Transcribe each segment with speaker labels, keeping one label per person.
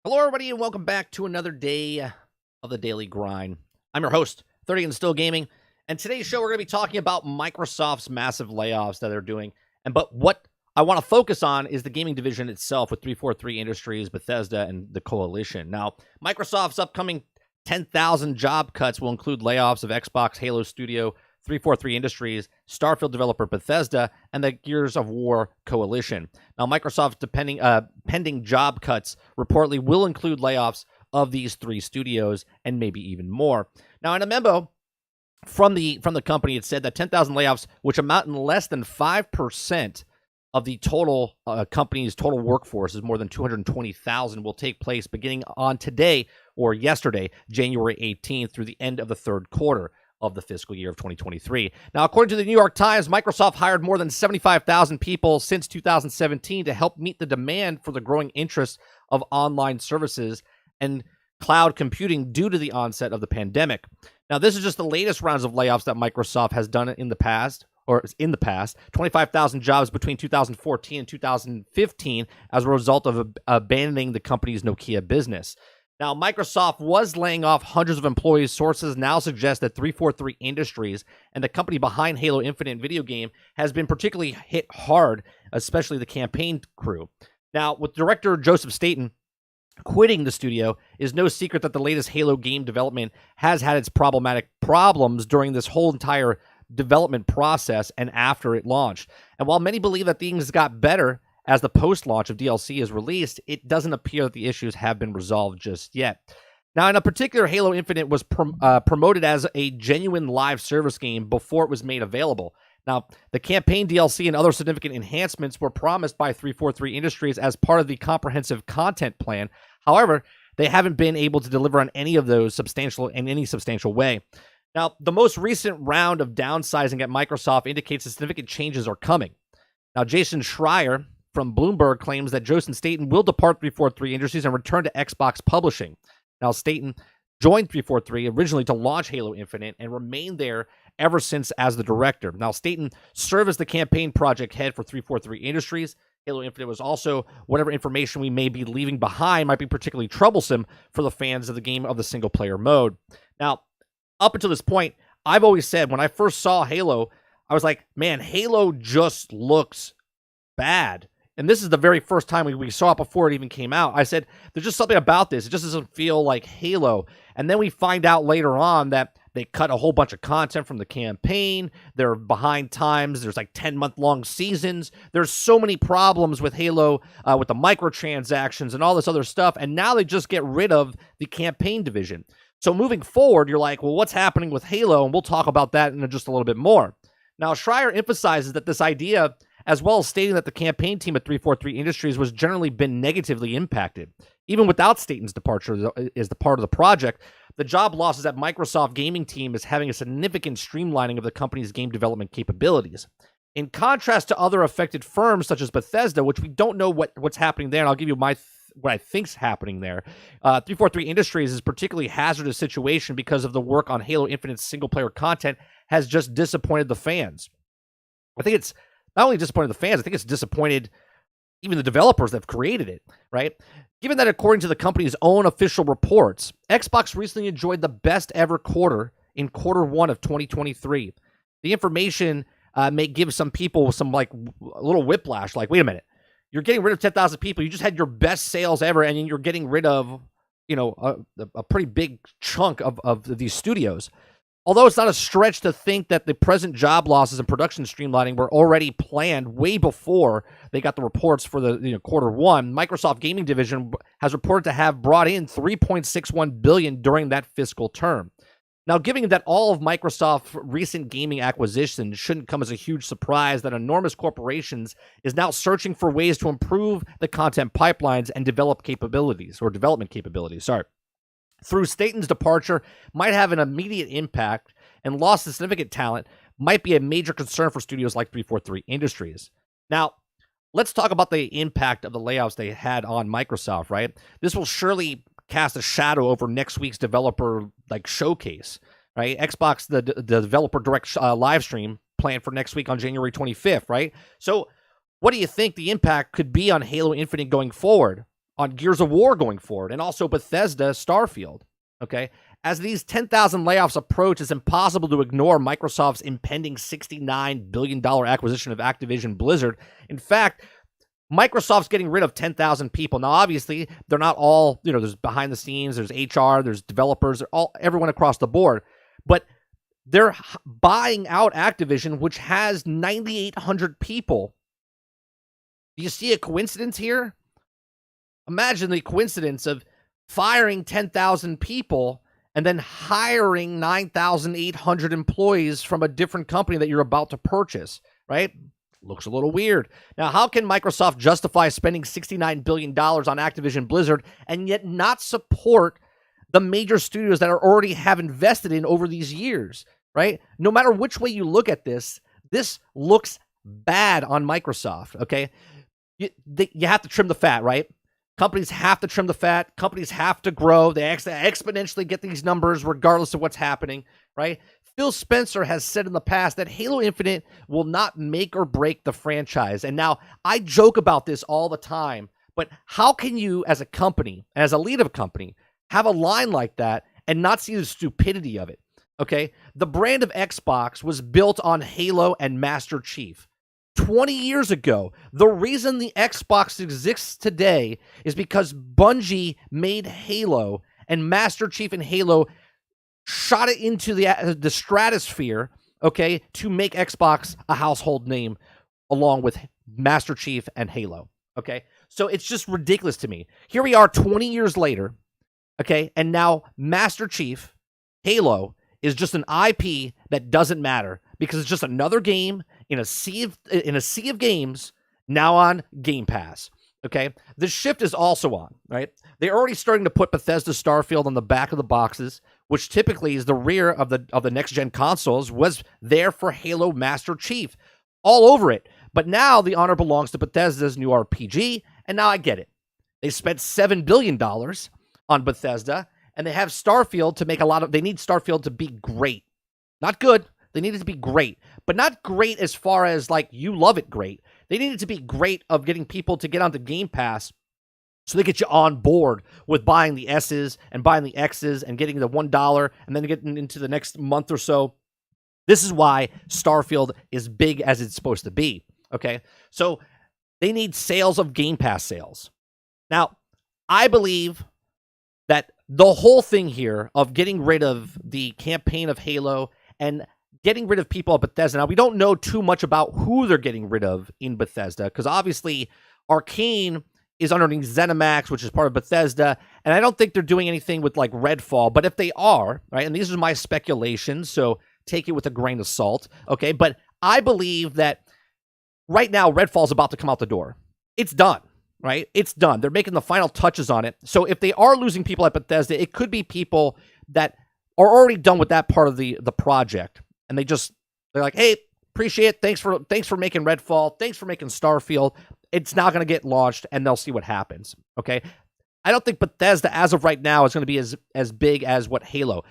Speaker 1: Hello, everybody, and welcome back to another day of the Daily Grind. I'm your host, 30 and Still Gaming, and today's show we're going to be talking about Microsoft's massive layoffs that they're doing. But what I want to focus on is the gaming division itself with 343 Industries, Bethesda, and the Coalition. Now, Microsoft's upcoming 10,000 job cuts will include layoffs of Xbox, Halo Studio, 343 Industries, Starfield developer Bethesda, and the Gears of War Coalition. Now, Microsoft's pending job cuts reportedly will include layoffs of these three studios and maybe even more. Now, in a memo from the company, it said that 10,000 layoffs, which amount in less than 5% of the total company's total workforce, is more than 220,000, will take place beginning on today or yesterday, January 18th, through the end of the third quarter of the fiscal year of 2023. Now, according to the New York Times, Microsoft hired more than 75,000 people since 2017 to help meet the demand for the growing interest of online services and cloud computing due to the onset of the pandemic. Now, this is just the latest rounds of layoffs that Microsoft has done in the past. 25,000 jobs between 2014 and 2015 as a result of abandoning the company's Nokia business. Now, Microsoft was laying off hundreds of employees. Sources now suggest that 343 Industries and the company behind Halo Infinite video game has been particularly hit hard, especially the campaign crew. Now, with director Joseph Staten quitting the studio, is no secret that the latest Halo game development has had its problematic problems during this whole entire development process and after it launched. And while many believe that things got better as the post-launch of DLC is released, it doesn't appear that the issues have been resolved just yet. Now, in a particular, Halo Infinite was promoted as a genuine live service game before it was made available. Now, the campaign DLC and other significant enhancements were promised by 343 Industries as part of the comprehensive content plan. However, they haven't been able to deliver on any of those in any substantial way. Now, the most recent round of downsizing at Microsoft indicates that significant changes are coming. Now, Jason Schreier from Bloomberg claims that Joseph Staten will depart 343 Industries and return to Xbox Publishing. Now, Staten joined 343 originally to launch Halo Infinite and remained there ever since as the director. Now, Staten served as the campaign project head for 343 Industries. Halo Infinite was also whatever information we may be leaving behind might be particularly troublesome for the fans of the game of the single-player mode. Now, up until this point, I've always said when I first saw Halo, I was like, man, Halo just looks bad. And this is the very first time we saw it before it even came out. I said, there's just something about this. It just doesn't feel like Halo. And then we find out later on that they cut a whole bunch of content from the campaign. They're behind times. There's like 10-month-long seasons. There's so many problems with Halo, with the microtransactions and all this other stuff. And now they just get rid of the campaign division. So moving forward, you're like, well, what's happening with Halo? And we'll talk about that in just a little bit more. Now, Schreier emphasizes that this idea, as well as stating that the campaign team at 343 Industries was generally been negatively impacted. Even without Staten's departure as the part of the project, the job losses at Microsoft gaming team is having a significant streamlining of the company's game development capabilities. In contrast to other affected firms such as Bethesda, which we don't know what's happening there, and I'll give you what I think's happening there. 343 Industries is a particularly hazardous situation because of the work on Halo Infinite's single-player content has just disappointed the fans. I think it's not only disappointed the fans, I think it's disappointed even the developers that have created it, right? Given that according to the company's own official reports, Xbox recently enjoyed the best ever quarter in quarter one of 2023. The information may give some people some like a little whiplash, like, wait a minute, you're getting rid of 10,000 people. You just had your best sales ever, and you're getting rid of, a pretty big chunk of these studios. Although it's not a stretch to think that the present job losses and production streamlining were already planned way before they got the reports for the quarter one, Microsoft Gaming Division has reported to have brought in $3.61 billion during that fiscal term. Now, given that all of Microsoft's recent gaming acquisitions shouldn't come as a huge surprise that enormous corporations is now searching for ways to improve the content pipelines and development capabilities. Through Staten's departure might have an immediate impact, and loss of significant talent might be a major concern for studios like 343 Industries. Now, let's talk about the impact of the layoffs they had on Microsoft, right? This will surely cast a shadow over next week's developer showcase, right? Xbox, the developer direct live stream planned for next week on January 25th, right? So what do you think the impact could be on Halo Infinite going forward? on Gears of War going forward, and also Bethesda, Starfield. Okay, as these 10,000 layoffs approach, it's impossible to ignore Microsoft's impending $69 billion acquisition of Activision Blizzard. In fact, Microsoft's getting rid of 10,000 people. Now, obviously, they're not all, there's behind the scenes, there's HR, there's developers, everyone across the board. But they're buying out Activision, which has 9,800 people. Do you see a coincidence here? Imagine the coincidence of firing 10,000 people and then hiring 9,800 employees from a different company that you're about to purchase, right? Looks a little weird. Now, how can Microsoft justify spending $69 billion on Activision Blizzard and yet not support the major studios that already have invested in over these years, right? No matter which way you look at this looks bad on Microsoft, okay? You have to trim the fat, right? Companies have to trim the fat. Companies have to grow. They exponentially get these numbers regardless of what's happening, right? Phil Spencer has said in the past that Halo Infinite will not make or break the franchise. And now I joke about this all the time, but how can you as a company, as a lead of a company, have a line like that and not see the stupidity of it? Okay? The brand of Xbox was built on Halo and Master Chief. 20 years ago, the reason the Xbox exists today is because Bungie made Halo, and Master Chief and Halo shot it into the stratosphere, okay, to make Xbox a household name along with Master Chief and Halo, okay? So it's just ridiculous to me. Here we are 20 years later, okay, and now Master Chief, Halo, is just an IP that doesn't matter because it's just another game in a sea of games now on Game Pass. Okay, the shift is also on, right? They're already starting to put Bethesda Starfield on the back of the boxes, which typically is the rear of the next gen consoles, was there for Halo Master Chief, all over it. But now the honor belongs to Bethesda's new RPG, and now I get it. They spent $7 billion on Bethesda, and they have Starfield to make they need Starfield to be great. Not good. They need it to be great, but not great as far as like you love it great. They need it to be great of getting people to get onto Game Pass so they get you on board with buying the S's and buying the X's and getting the $1 and then getting into the next month or so. This is why Starfield is big as it's supposed to be, okay? So they need sales of Game Pass sales. Now, I believe that the whole thing here of getting rid of the campaign of Halo and getting rid of people at Bethesda. Now, we don't know too much about who they're getting rid of in Bethesda because obviously Arcane is underneath ZeniMax, which is part of Bethesda, and I don't think they're doing anything with like Redfall, but if they are, right, and these are my speculations, so take it with a grain of salt, okay, but I believe that right now Redfall's about to come out the door. It's done, right? It's done. They're making the final touches on it. So if they are losing people at Bethesda, it could be people that are already done with that part of the project. And they're like, hey, appreciate it. Thanks for making Redfall. Thanks for making Starfield. It's not going to get launched, and they'll see what happens. Okay, I don't think Bethesda, as of right now, is going to be as big as what Halo.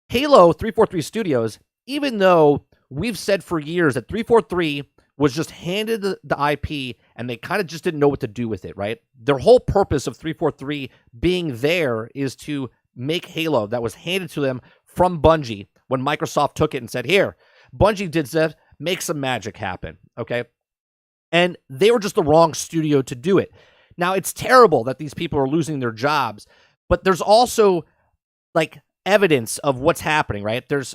Speaker 1: 343 Studios, even though we've said for years that 343 was just handed the IP, and they kind of just didn't know what to do with it. Right? Their whole purpose of 343 being there is to make Halo that was handed to them from Bungie. When Microsoft took it and said, here, Bungie did this, make some magic happen, okay? And they were just the wrong studio to do it. Now, it's terrible that these people are losing their jobs, but there's also, like, evidence of what's happening, right? There's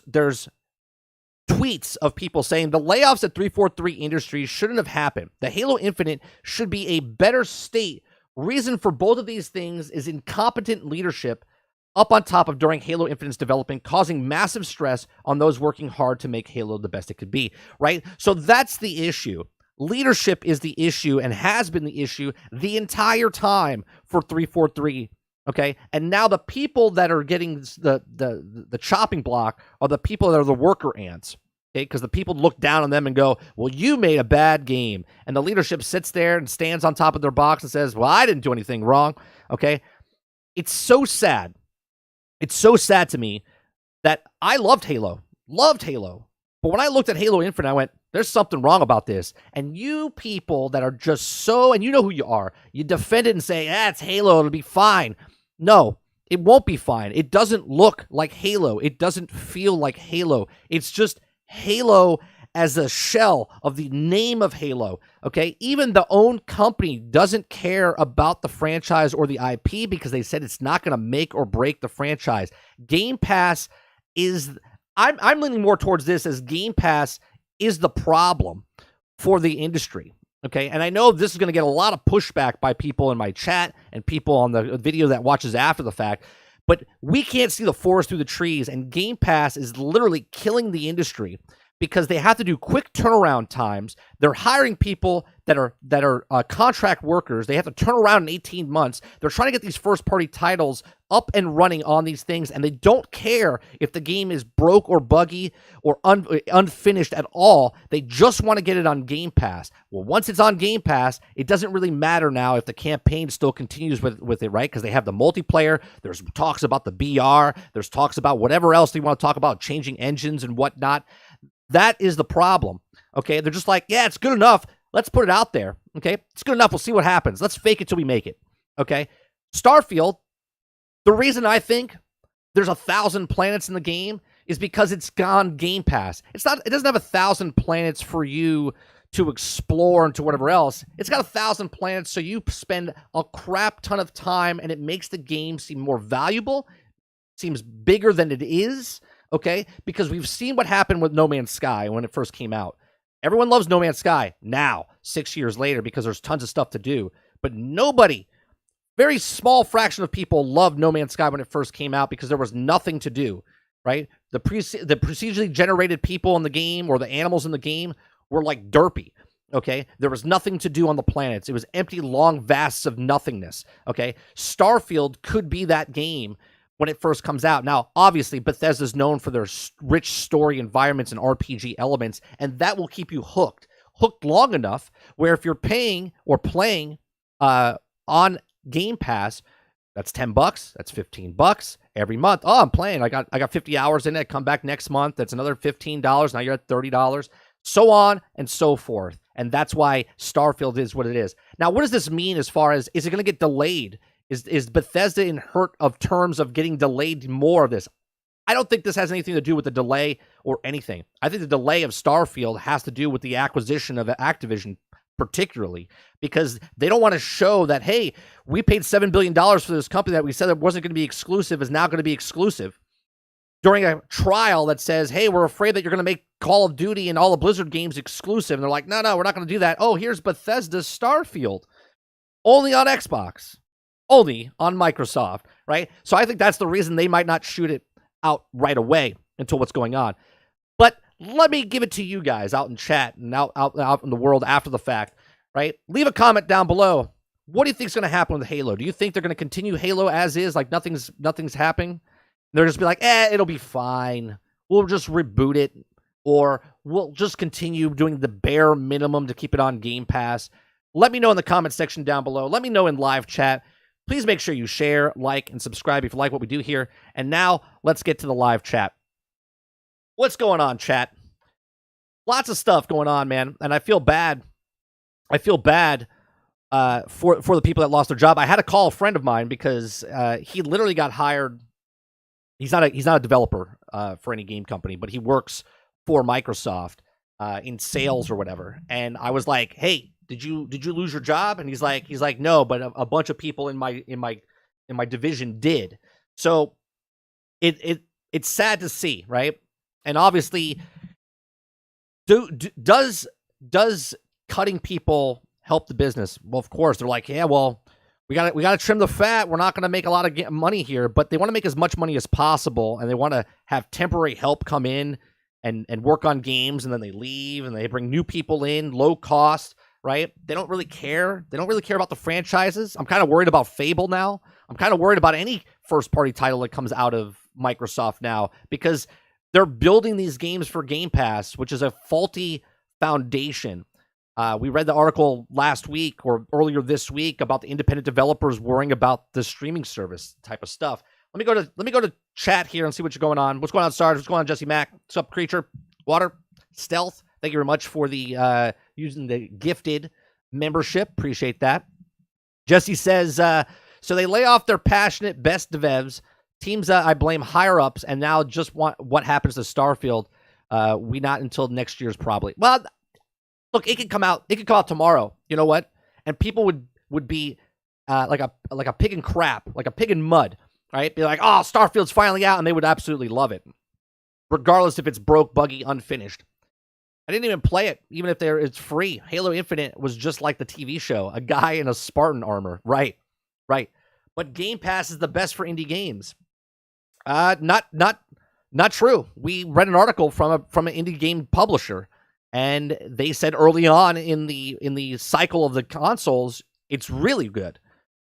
Speaker 1: tweets of people saying the layoffs at 343 Industries shouldn't have happened. The Halo Infinite should be a better state. Reason for both of these things is incompetent leadership up on top of during Halo Infinite's development, causing massive stress on those working hard to make Halo the best it could be, right? So that's the issue. Leadership is the issue and has been the issue the entire time for 343, okay? And now the people that are getting the chopping block are the people that are the worker ants, okay? Because the people look down on them and go, well, you made a bad game. And the leadership sits there and stands on top of their box and says, well, I didn't do anything wrong, okay? It's so sad. It's so sad to me that I loved Halo. But when I looked at Halo Infinite, I went, There's something wrong about this. And you people that are just so, and you know who you are, you defend it and say, it's Halo, it'll be fine. No, it won't be fine. It doesn't look like Halo. It doesn't feel like Halo. It's just Halo as a shell of the name of Halo, okay? Even the own company doesn't care about the franchise or the IP because they said it's not going to make or break the franchise. Game Pass is, I'm leaning more towards this as Game Pass is the problem for the industry, okay? And I know this is going to get a lot of pushback by people in my chat and people on the video that watches after the fact, but we can't see the forest through the trees, and Game Pass is literally killing the industry because they have to do quick turnaround times. They're hiring people that are contract workers. They have to turn around in 18 months. They're trying to get these first-party titles up and running on these things, and they don't care if the game is broke or buggy or unfinished at all. They just want to get it on Game Pass. Well, once it's on Game Pass, it doesn't really matter now if the campaign still continues with it, right? Because they have the multiplayer. There's talks about the BR. There's talks about whatever else they want to talk about, changing engines and whatnot. That is the problem, okay? They're just like, yeah, it's good enough. Let's put it out there, okay? It's good enough. We'll see what happens. Let's fake it till we make it, okay? Starfield, the reason I think there's 1,000 planets in the game is because it's gone Game Pass. It doesn't have 1,000 planets for you to explore and to whatever else. It's got 1,000 planets, so you spend a crap ton of time, and it makes the game seem more valuable, seems bigger than it is, okay? Because we've seen what happened with No Man's Sky when it first came out. Everyone loves No Man's Sky now, 6 years later, because there's tons of stuff to do. But nobody, very small fraction of people loved No Man's Sky when it first came out because there was nothing to do, right? The procedurally generated people in the game or the animals in the game were like derpy, okay? There was nothing to do on the planets. It was empty, long vasts of nothingness, okay? Starfield could be that game when it first comes out. Now, obviously, Bethesda's known for their rich story environments and RPG elements, and that will keep you hooked long enough where if you're paying or playing on Game Pass, that's $10, that's $15 every month. Oh, I'm playing. I got 50 hours in it. Come back next month. That's another $15. Now you're at $30. So on and so forth. And that's why Starfield is what it is. Now, what does this mean as far as, is it going to get delayed? Is Bethesda in hurt of terms of getting delayed more of this? I don't think this has anything to do with the delay or anything. I think the delay of Starfield has to do with the acquisition of Activision, particularly because they don't want to show that, hey, we paid $7 billion for this company that we said it wasn't going to be exclusive is now going to be exclusive during a trial that says, hey, we're afraid that you're going to make Call of Duty and all the Blizzard games exclusive. And they're like, no, we're not going to do that. Oh, here's Bethesda's Starfield. Only on Xbox. Only on Microsoft, right? So I think that's the reason they might not shoot it out right away until what's going on. But let me give it to you guys out in chat and out in the world after the fact, right? Leave a comment down below. What do you think is going to happen with Halo? Do you think they're going to continue Halo as is, like nothing's happening? They're just be like, it'll be fine. We'll just reboot it, or we'll just continue doing the bare minimum to keep it on Game Pass. Let me know in the comment section down below. Let me know in live chat. Please make sure you share, like, and subscribe if you like what we do here. And now, let's get to the live chat. What's going on, chat? Lots of stuff going on, man. And I feel bad. I feel bad for the people that lost their job. I had to call a friend of mine because he literally got hired. He's not a developer for any game company, but he works for Microsoft in sales or whatever. And I was like, hey, did you lose your job? And he's like, no, but a bunch of people in my division did. So it's sad to see, right? And obviously, does cutting people help the business? Well, of course. They're like, yeah, well, we got to trim the fat. We're not going to make a lot of money here, but they want to make as much money as possible, and they want to have temporary help come in and work on games, and then they leave, and they bring new people in, low cost. Right? They don't really care. They don't really care about the franchises. I'm kind of worried about Fable now. I'm kind of worried about any first-party title that comes out of Microsoft now because they're building these games for Game Pass, which is a faulty foundation. We read the article last week or earlier this week about the independent developers worrying about the streaming service type of stuff. Let me go to chat here and see what's going on. What's going on, Sarge? What's going on, Jesse Mack? What's up, Creature? Water? Stealth? Thank you very much for the using the gifted membership. Appreciate that. Jesse says, so they lay off their passionate best devs. Teams I blame higher ups, and now just want what happens to Starfield. We not until next year's probably. Well, look, it could come out. It could come out tomorrow. You know what? And people would be like a pig in crap, like a pig in mud, right? Be like, oh, Starfield's finally out, and they would absolutely love it, regardless if it's broke, buggy, unfinished. I didn't even play it, even if it's free. Halo Infinite was just like the TV show, a guy in a Spartan armor. Right. But Game Pass is the best for indie games. Not true. We read an article from an indie game publisher, and they said early on in the cycle of the consoles, it's really good,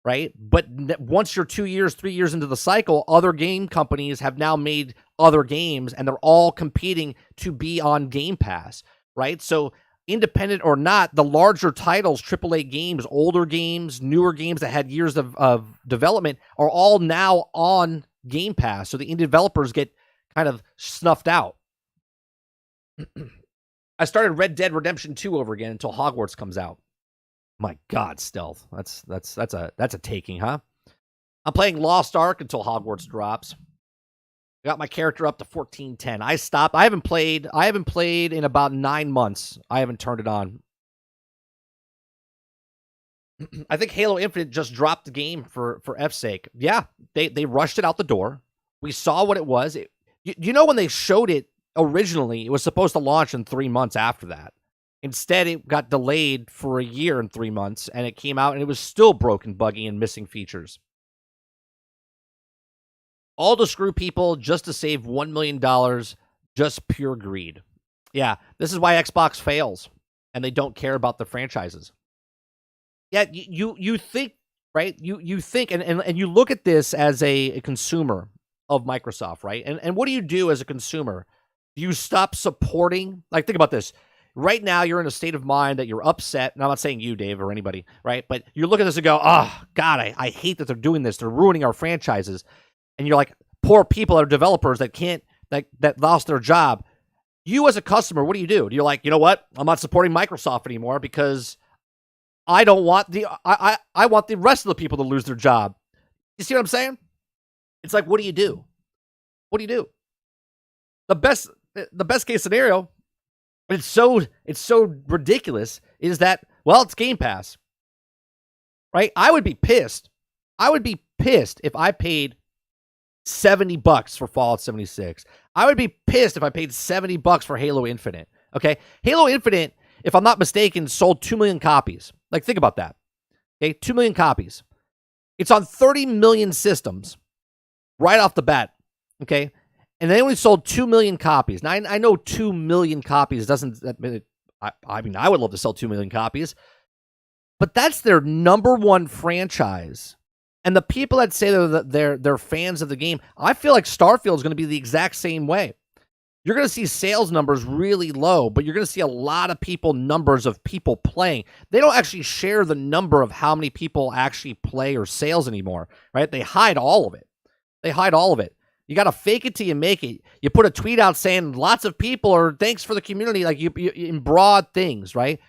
Speaker 1: right? But once you're 2 years, 3 years into the cycle, other game companies have now made other games, and they're all competing to be on Game Pass, right? So independent or not, the larger titles, AAA games, older games, newer games that had years of development are all now on Game Pass. So the indie developers get kind of snuffed out. I started Red Dead Redemption 2 over again until Hogwarts comes out. My God, Stealth. That's a taking, huh? I'm playing Lost Ark until Hogwarts drops. I got my character up to 1410. I stopped. I haven't played in about 9 months. I haven't turned it on. I think Halo Infinite just dropped the game for F's sake. Yeah, they rushed it out the door. We saw what it was. You know, when they showed it originally, it was supposed to launch in 3 months after that. Instead, it got delayed for a year and 3 months, and it came out, and it was still broken, buggy, and missing features. All to screw people just to save $1 million, just pure greed. Yeah, this is why Xbox fails, and they don't care about the franchises. Yeah, you think, right? You think, and you look at this as a consumer of Microsoft, right? And what do you do as a consumer? Do you stop supporting? Like, think about this. Right now, you're in a state of mind that you're upset. And I'm not saying you, Dave, or anybody, right? But you look at this and go, oh, God, I hate that they're doing this. They're ruining our franchises. And you're like, poor people that are developers that can't, that lost their job. You as a customer, what do? You're like, you know what? I'm not supporting Microsoft anymore because I don't want I want the rest of the people to lose their job. You see what I'm saying? It's like, what do you do? What do you do? The best case scenario, it's so ridiculous, is that, well, it's Game Pass. Right? I would be pissed. I would be pissed if I paid $70 for Fallout 76. I would be pissed if I paid $70 for Halo Infinite. Okay? Halo Infinite, if I'm not mistaken, sold 2 million copies. Like, think about that. Okay? 2 million copies. It's on 30 million systems right off the bat. Okay? And they only sold 2 million copies. Now, I know 2 million copies doesn't... I mean, I would love to sell 2 million copies. But that's their number one franchise. And the people that say they're fans of the game, I feel like Starfield is going to be the exact same way. You're going to see sales numbers really low, but you're going to see a lot of numbers of people playing. They don't actually share the number of how many people actually play or sales anymore, right? They hide all of it. You got to fake it till you make it. You put a tweet out saying lots of people, or thanks for the community, like you in broad things, right?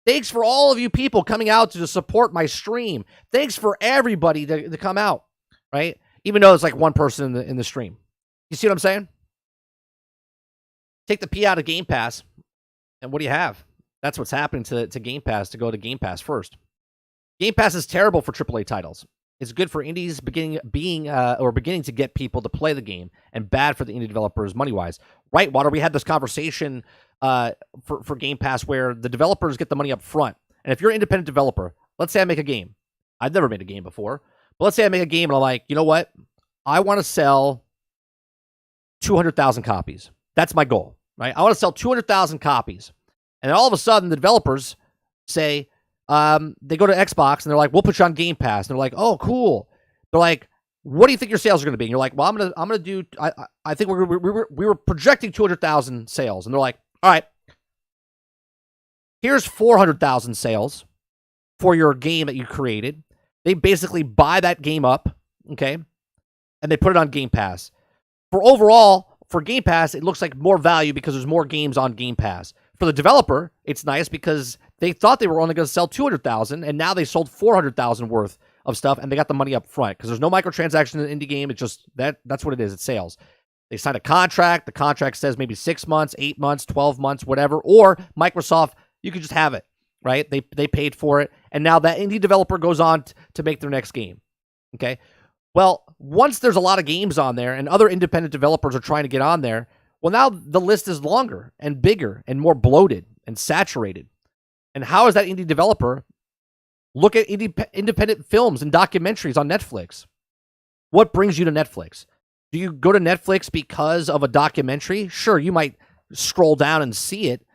Speaker 1: Thanks for all of you people coming out to support my stream. Thanks for everybody to come out, right? Even though it's like one person in the stream. You see what I'm saying? Take the P out of Game Pass, and what do you have? That's what's happening to Game Pass, to go to Game Pass first. Game Pass is terrible for AAA titles. It's good for indies beginning to get people to play the game, and bad for the indie developers money-wise. Right, Water, we had this conversation for Game Pass where the developers get the money up front. And if you're an independent developer, let's say I make a game. I've never made a game before. But let's say I make a game and I'm like, you know what? I want to sell 200,000 copies. That's my goal, right? I want to sell 200,000 copies. And then all of a sudden, the developers say, they go to Xbox and they're like, we'll put you on Game Pass. And they're like, oh, cool. They're like, what do you think your sales are going to be? And you're like, well, I'm gonna do. I think we were projecting 200,000 sales, and they're like, all right, here's 400,000 sales for your game that you created. They basically buy that game up, okay, and they put it on Game Pass. For Game Pass, it looks like more value because there's more games on Game Pass. for the developer, it's nice because they thought they were only going to sell 200,000, and now they sold 400,000 worth of stuff, and they got the money up front because there's no microtransactions in the indie game. It's just that's what it is. It's sales. They signed a contract. The contract says maybe 6 months, 8 months, 12 months, whatever. Or Microsoft, you can just have it, right? They paid for it, and now that indie developer goes on to make their next game. Okay. Well, once there's a lot of games on there and other independent developers are trying to get on there, well, now the list is longer and bigger and more bloated and saturated. And how is that indie developer look at independent films and documentaries on Netflix? What brings you to Netflix? Do you go to Netflix because of a documentary? Sure, you might scroll down and see it,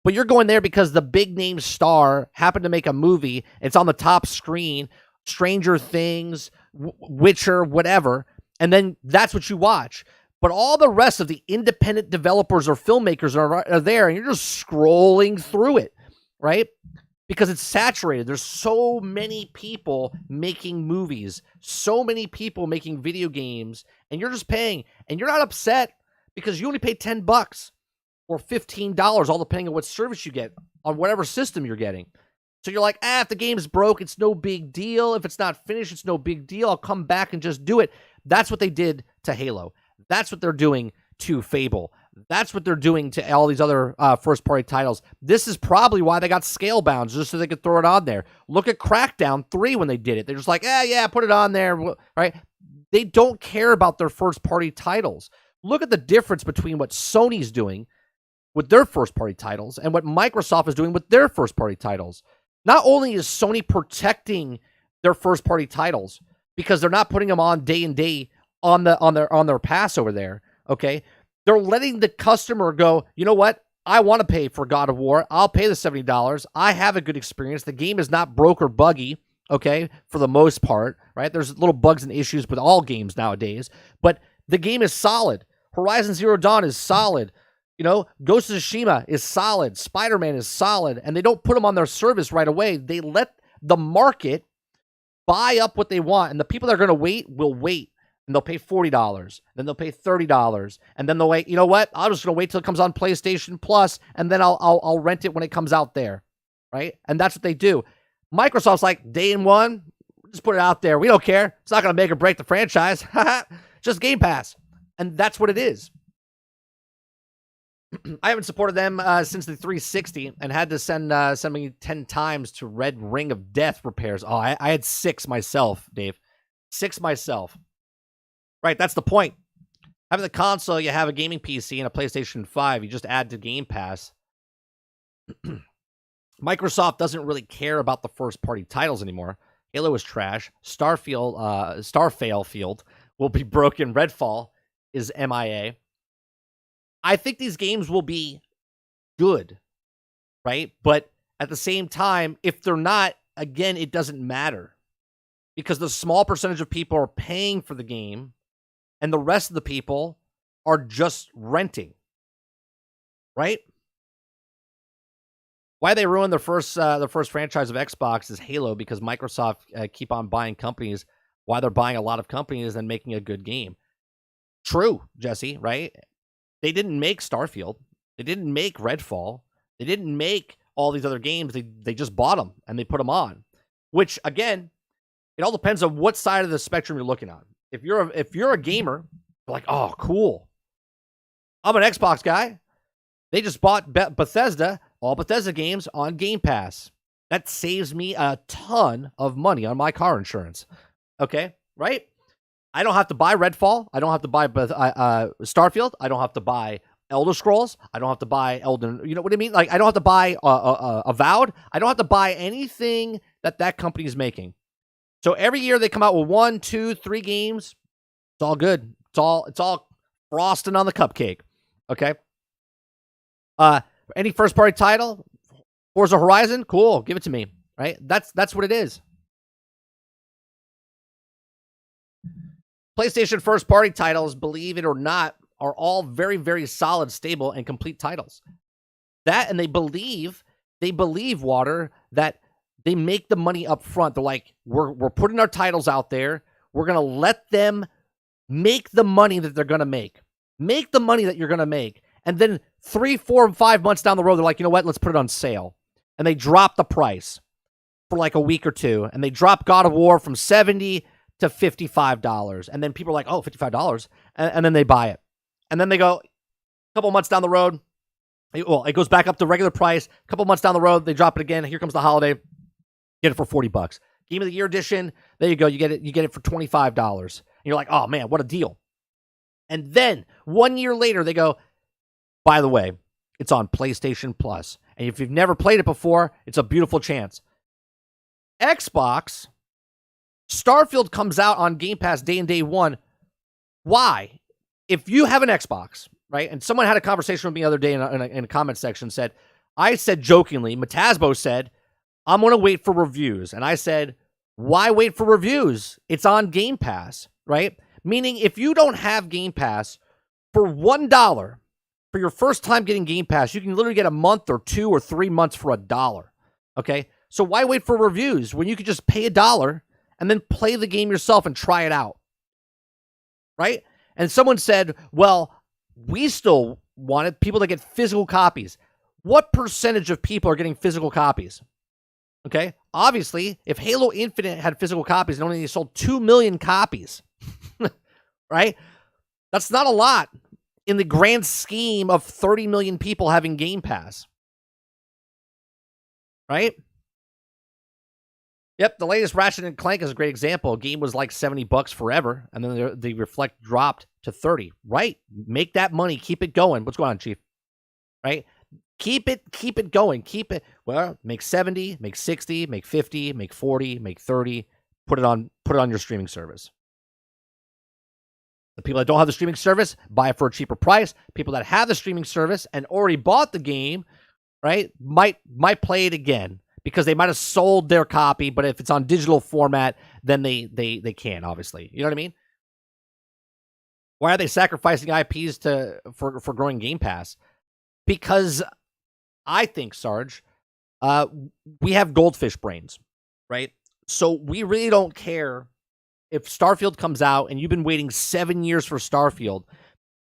Speaker 1: but you're going there because the big name star happened to make a movie. It's on the top screen, Stranger Things, Witcher, whatever, and then that's what you watch. But all the rest of the independent developers or filmmakers are there, and you're just scrolling through it, right? Because it's saturated. There's so many people making movies, so many people making video games, and you're just paying, and you're not upset because you only pay $10 or $15, all depending on what service you get on whatever system you're getting. So you're like, if the game's broke, it's no big deal. If it's not finished, it's no big deal. I'll come back and just do it. That's what they did to Halo. That's what they're doing to Fable. That's what they're doing to all these other first-party titles. This is probably why they got scale bounds, just so they could throw it on there. Look at Crackdown 3 when they did it. They're just like, yeah, put it on there, right? They don't care about their first-party titles. Look at the difference between what Sony's doing with their first-party titles and what Microsoft is doing with their first-party titles. Not only is Sony protecting their first-party titles because they're not putting them on day and day on their pass over there, okay? They're letting the customer go, you know what? I want to pay for God of War. I'll pay the $70. I have a good experience. The game is not broke or buggy, okay, for the most part, right? There's little bugs and issues with all games nowadays, but the game is solid. Horizon Zero Dawn is solid. You know, Ghost of Tsushima is solid. Spider-Man is solid. And they don't put them on their service right away. They let the market buy up what they want. And the people that are going to wait will wait. And they'll pay $40. Then they'll pay $30. And then they'll wait. You know what? I'm just going to wait till it comes on PlayStation Plus. And then I'll rent it when it comes out there. Right? And that's what they do. Microsoft's like, day and one, just put it out there. We don't care. It's not going to make or break the franchise. Just Game Pass. And that's what it is. I haven't supported them since the 360 and had to send me 10 times to Red Ring of Death repairs. Oh, I had 6 myself, Dave. 6 myself. Right, that's the point. Having the console, you have a gaming PC and a PlayStation 5. You just add to Game Pass. Microsoft doesn't really care about the first-party titles anymore. Halo is trash. Starfail Field will be broken. Redfall is MIA. I think these games will be good, right? But at the same time, if they're not, again, it doesn't matter. Because the small percentage of people are paying for the game, and the rest of the people are just renting, right? Why they ruined the first franchise of Xbox is Halo, because Microsoft keep on buying companies while they're buying a lot of companies and making a good game. True, Jesse, right? They didn't make Starfield. They didn't make Redfall. They didn't make all these other games. They just bought them and they put them on. Which, again, it all depends on what side of the spectrum you're looking on. If you're a gamer, you're like, oh, cool. I'm an Xbox guy. They just bought Bethesda, all Bethesda games on Game Pass. That saves me a ton of money on my car insurance. Okay, right? I don't have to buy Redfall. I don't have to buy Starfield. I don't have to buy Elder Scrolls. I don't have to buy Elden. You know what I mean? Like, I don't have to buy Avowed. I don't have to buy anything that company is making. So every year they come out with 1, 2, 3 games. It's all good. It's all frosting on the cupcake. Okay. Any first party title, Forza Horizon, cool. Give it to me. Right. That's what it is. PlayStation first-party titles, believe it or not, are all very, very solid, stable, and complete titles. That, and they believe, Water, that they make the money up front. They're like, we're putting our titles out there. We're going to let them make the money that they're going to make. Make the money that you're going to make. And then 3, 4, 5 months down the road, they're like, you know what? Let's put it on sale. And they drop the price for like a week or two. And they drop God of War from $70 to $55. And then people are like, oh, $55. And then they buy it. And then they go a couple months down the road. Well, it goes back up to regular price. A couple months down the road, they drop it again. Here comes the holiday. Get it for $40. Game of the Year edition. There you go. You get it for $25. And you're like, oh man, what a deal. And then 1 year later, they go, by the way, it's on PlayStation Plus. And if you've never played it before, it's a beautiful chance. Xbox, Starfield comes out on Game Pass day one. Why? If you have an Xbox, right? And someone had a conversation with me the other day in a comment section, I said jokingly, Matasbo said, I'm going to wait for reviews. And I said, why wait for reviews? It's on Game Pass, right? Meaning if you don't have Game Pass, for $1, for your first time getting Game Pass, you can literally get a month or 2 or 3 months for $1. Okay? So why wait for reviews when you could just pay $1 and then play the game yourself and try it out? Right? And someone said, well, we still wanted people to get physical copies. What percentage of people are getting physical copies? Okay? Obviously, if Halo Infinite had physical copies and only sold 2 million copies, right? That's not a lot in the grand scheme of 30 million people having Game Pass. Right? Yep, the latest Ratchet and Clank is a great example. A game was like $70 forever, and then the Reflect dropped to 30. Right? Make that money. Keep it going. What's going on, Chief? Right? Keep it going. Keep it. Well, make 70, make 60, make 50, make 40, make 30. Put it on your streaming service. The people that don't have the streaming service, buy it for a cheaper price. People that have the streaming service and already bought the game, right, might play it again because they might have sold their copy, but if it's on digital format, then they can't, obviously. You know what I mean? Why are they sacrificing IPs for growing Game Pass? Because I think, Sarge, we have goldfish brains, right? So we really don't care if Starfield comes out and you've been waiting 7 years for Starfield.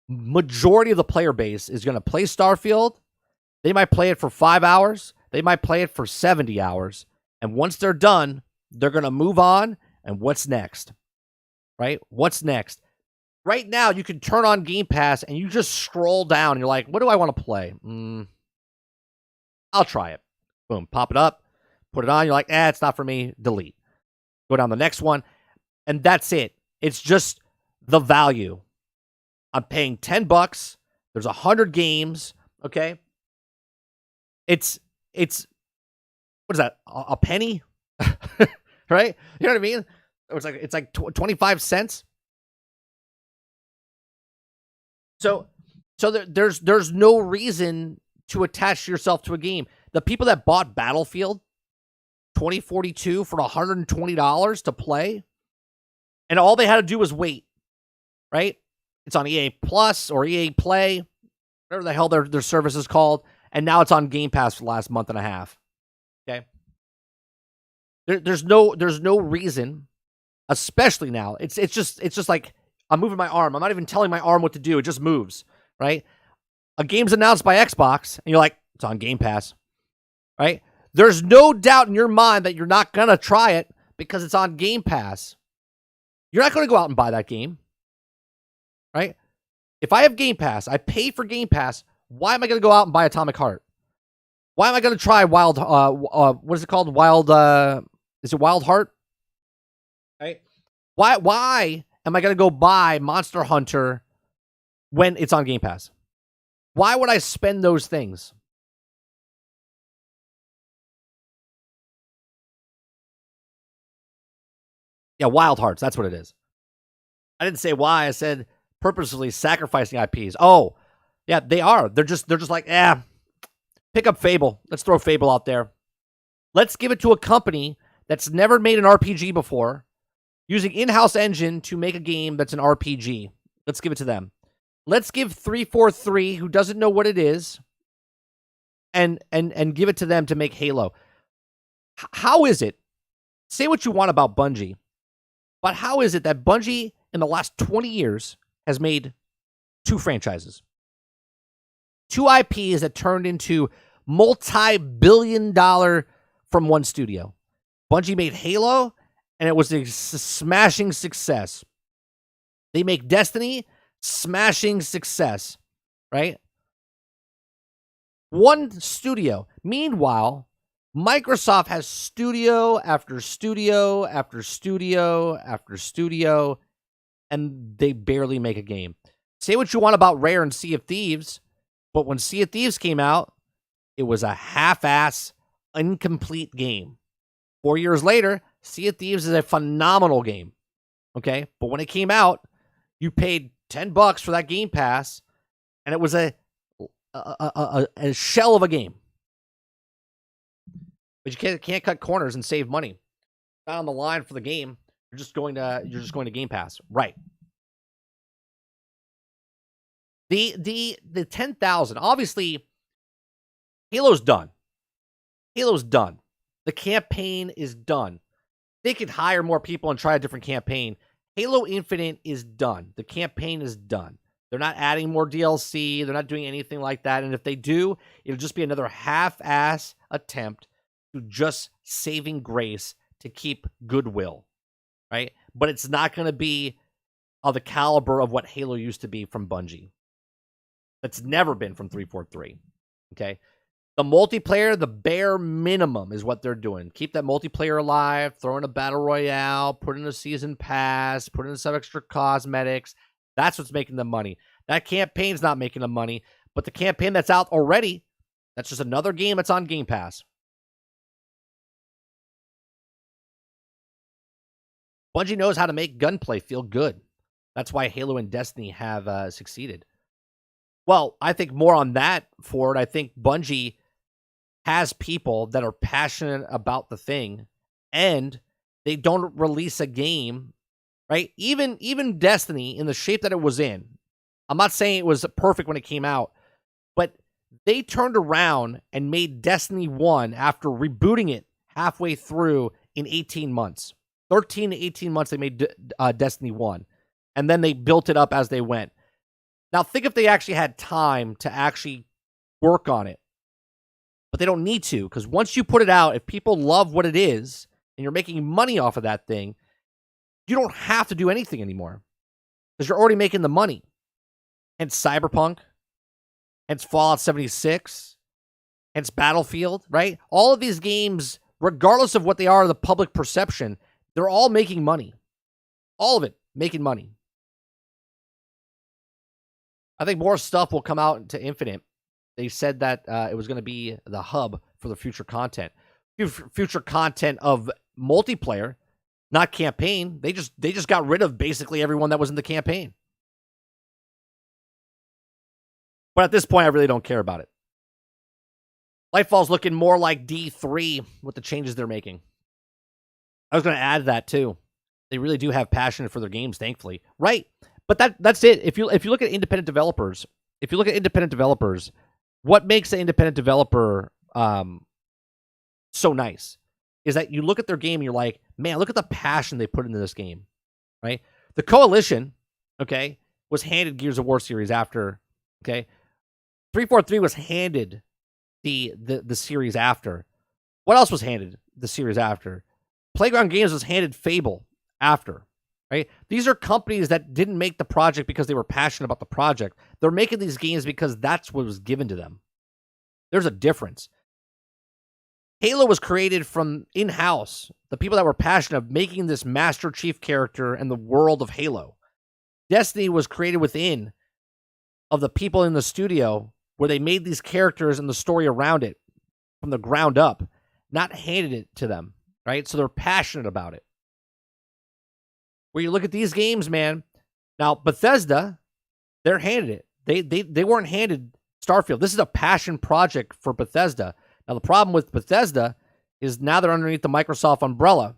Speaker 1: Majority of the player base is going to play Starfield. They might play it for 5 hours. They might play it for 70 hours. And once they're done, they're going to move on. And what's next? Right? What's next? Right now, you can turn on Game Pass and you just scroll down and you're like, what do I want to play? I'll try it. Boom. Pop it up. Put it on. You're like, it's not for me. Delete. Go down the next one. And that's it. It's just the value. I'm paying $10. There's 100 games. Okay. It's what is that? A penny? Right? You know what I mean? It's like 25 cents. So there's no reason to attach yourself to a game. The people that bought Battlefield 2042 for $120 to play, and all they had to do was wait, right? It's on EA Plus or EA Play, whatever the hell their service is called, and now it's on Game Pass for the last month and a half. Okay, there's no reason, especially now. It's just like I'm moving my arm. I'm not even telling my arm what to do. It just moves, right? A game's announced by Xbox, and you're like, it's on Game Pass, right? There's no doubt in your mind that you're not gonna try it because it's on Game Pass. You're not going to go out and buy that game, right? If I have Game Pass, I pay for Game Pass. Why am I going to go out and buy Atomic Heart? Why am I going to try Wild? What is it called? Wild? Is it Wild Heart? Right? Why am I going to go buy Monster Hunter when it's on Game Pass? Why would I spend those things? Yeah, Wild Hearts. That's what it is. I didn't say why. I said purposely sacrificing IPs. Oh, yeah, they are. They're just like, pick up Fable. Let's throw Fable out there. Let's give it to a company that's never made an RPG before, using in-house engine to make a game that's an RPG. Let's give it to them. Let's give 343, who doesn't know what it is, and give it to them to make Halo. How is it? Say what you want about Bungie. But how is it that Bungie, in the last 20 years, has made 2 franchises? 2 IPs that turned into multi-billion-dollar from one studio. Bungie made Halo, and it was a smashing success. They make Destiny, smashing success, right? One studio. Meanwhile, Microsoft has studio after studio after studio after studio, and they barely make a game. Say what you want about Rare and Sea of Thieves, but when Sea of Thieves came out, it was a half-ass, incomplete game. 4 years later, Sea of Thieves is a phenomenal game, okay? But when it came out, you paid $10 for that Game Pass, and it was a shell of a game. But you can't cut corners and save money. Not on the line for the game. You're just going to Game Pass, right? The 10,000. Obviously, Halo's done. Halo's done. The campaign is done. They could hire more people and try a different campaign. Halo Infinite is done. The campaign is done. They're not adding more DLC. They're not doing anything like that. And if they do, it'll just be another half-ass attempt to just saving grace to keep goodwill, right? But it's not going to be of the caliber of what Halo used to be from Bungie. That's never been from 343, okay? The multiplayer, the bare minimum is what they're doing. Keep that multiplayer alive, throw in a battle royale, put in a season pass, put in some extra cosmetics. That's what's making them money. That campaign's not making them money, but the campaign that's out already, that's just another game that's on Game Pass. Bungie knows how to make gunplay feel good. That's why Halo and Destiny have succeeded. Well, I think more on that, Ford. I think Bungie has people that are passionate about the thing, and they don't release a game, right? Even Destiny, in the shape that it was in, I'm not saying it was perfect when it came out, but they turned around and made Destiny 1 after rebooting it halfway through in 18 months. 13 to 18 months they made Destiny 1, and then they built it up as they went. Now, think if they actually had time to actually work on it. But they don't need to, because once you put it out, if people love what it is, and you're making money off of that thing, you don't have to do anything anymore, because you're already making the money. Hence Cyberpunk, hence Fallout 76, hence Battlefield, right? All of these games, regardless of what they are, the public perception, they're all making money. All of it making money. I think more stuff will come out to Infinite. They said that it was going to be the hub for the future content. Future content of multiplayer, not campaign. They just got rid of basically everyone that was in the campaign. But at this point, I really don't care about it. Lightfall's looking more like D3 with the changes they're making. I was going to add that too. They really do have passion for their games, thankfully. Right. But that's it. If you look at independent developers, what makes an independent developer so nice is that you look at their game and you're like, man, look at the passion they put into this game, right? The Coalition, okay, was handed Gears of War series after, okay? 343 was handed the series after. What else was handed the series after? Playground Games was handed Fable after. Right? These are companies that didn't make the project because they were passionate about the project. They're making these games because that's what was given to them. There's a difference. Halo was created from in-house, the people that were passionate of making this Master Chief character and the world of Halo. Destiny was created within of the people in the studio where they made these characters and the story around it from the ground up, not handed it to them, right? So they're passionate about it. Where you look at these games, man. Now, Bethesda, they're handed it. They weren't handed Starfield. This is a passion project for Bethesda. Now, the problem with Bethesda is now they're underneath the Microsoft umbrella.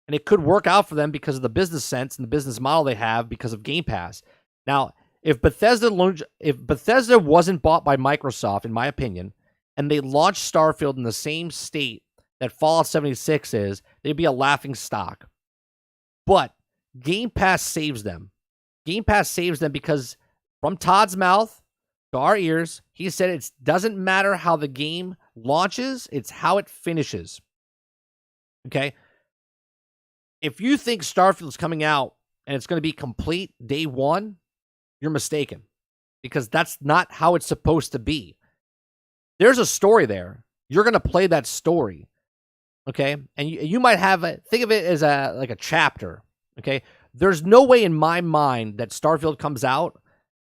Speaker 1: And it could work out for them because of the business sense and the business model they have because of Game Pass. Now, if Bethesda wasn't bought by Microsoft, in my opinion, and they launched Starfield in the same state that Fallout 76 is, they'd be a laughing stock. But Game Pass saves them. Game Pass saves them because from Todd's mouth, to our ears, he said it doesn't matter how the game launches, it's how it finishes. Okay? If you think Starfield's coming out and it's going to be complete day one, you're mistaken, because that's not how it's supposed to be. There's a story there. You're going to play that story. Okay? And you might have think of it as like a chapter. Okay? There's no way in my mind that Starfield comes out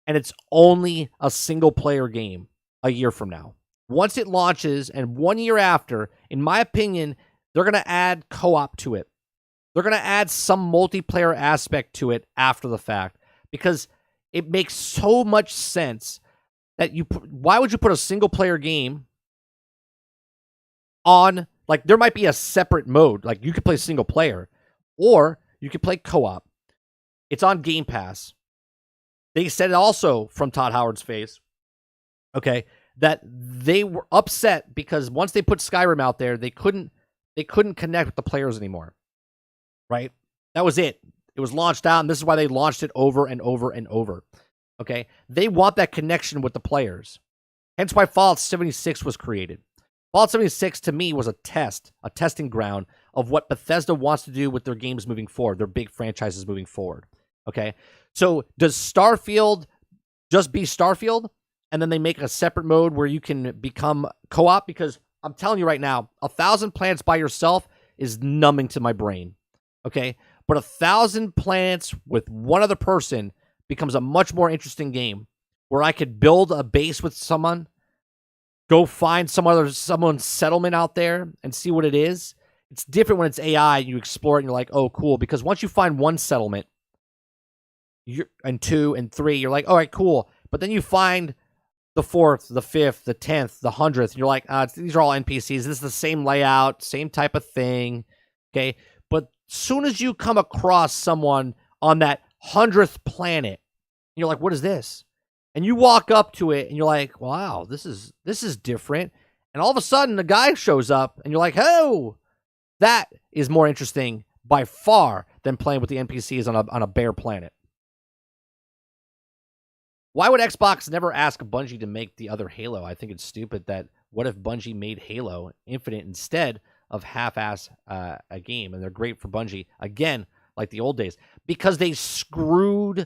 Speaker 1: and it's only a single-player game a year from now. Once it launches and 1 year after, in my opinion, they're going to add co-op to it. They're going to add some multiplayer aspect to it after the fact, because it makes so much sense that why would you put a single-player game on, like, there might be a separate mode. Like, you could play single-player, or you could play co-op. It's on Game Pass. They said also from Todd Howard's face, okay, that they were upset because once they put Skyrim out there, they couldn't connect with the players anymore, right? That was it. It was launched out, and this is why they launched it over and over and over, okay? They want that connection with the players. Hence why Fallout 76 was created. Fallout 76, to me, was a testing ground of what Bethesda wants to do with their games moving forward, their big franchises moving forward, okay? So does Starfield just be Starfield, and then they make a separate mode where you can become co-op? Because I'm telling you right now, 1,000 planets by yourself is numbing to my brain, okay? But 1,000 planets with one other person becomes a much more interesting game, where I could build a base with someone, go find someone's settlement out there and see what it is. It's different when it's AI and you explore it and you're like, oh, cool. Because once you find one settlement, and 2 and 3, you're like, all right, cool. But then you find the 4th, the 5th, the 10th, the 100th, and you're like, these are all NPCs. This is the same layout, same type of thing, okay? But soon as you come across someone on that 100th planet, you're like, what is this? And you walk up to it, and you're like, wow, this is different. And all of a sudden, the guy shows up, and you're like, oh, that is more interesting by far than playing with the NPCs on a bare planet. Why would Xbox never ask Bungie to make the other Halo? I think it's stupid that what if Bungie made Halo Infinite instead of half-ass a game? And they're great for Bungie, again, like the old days, because they screwed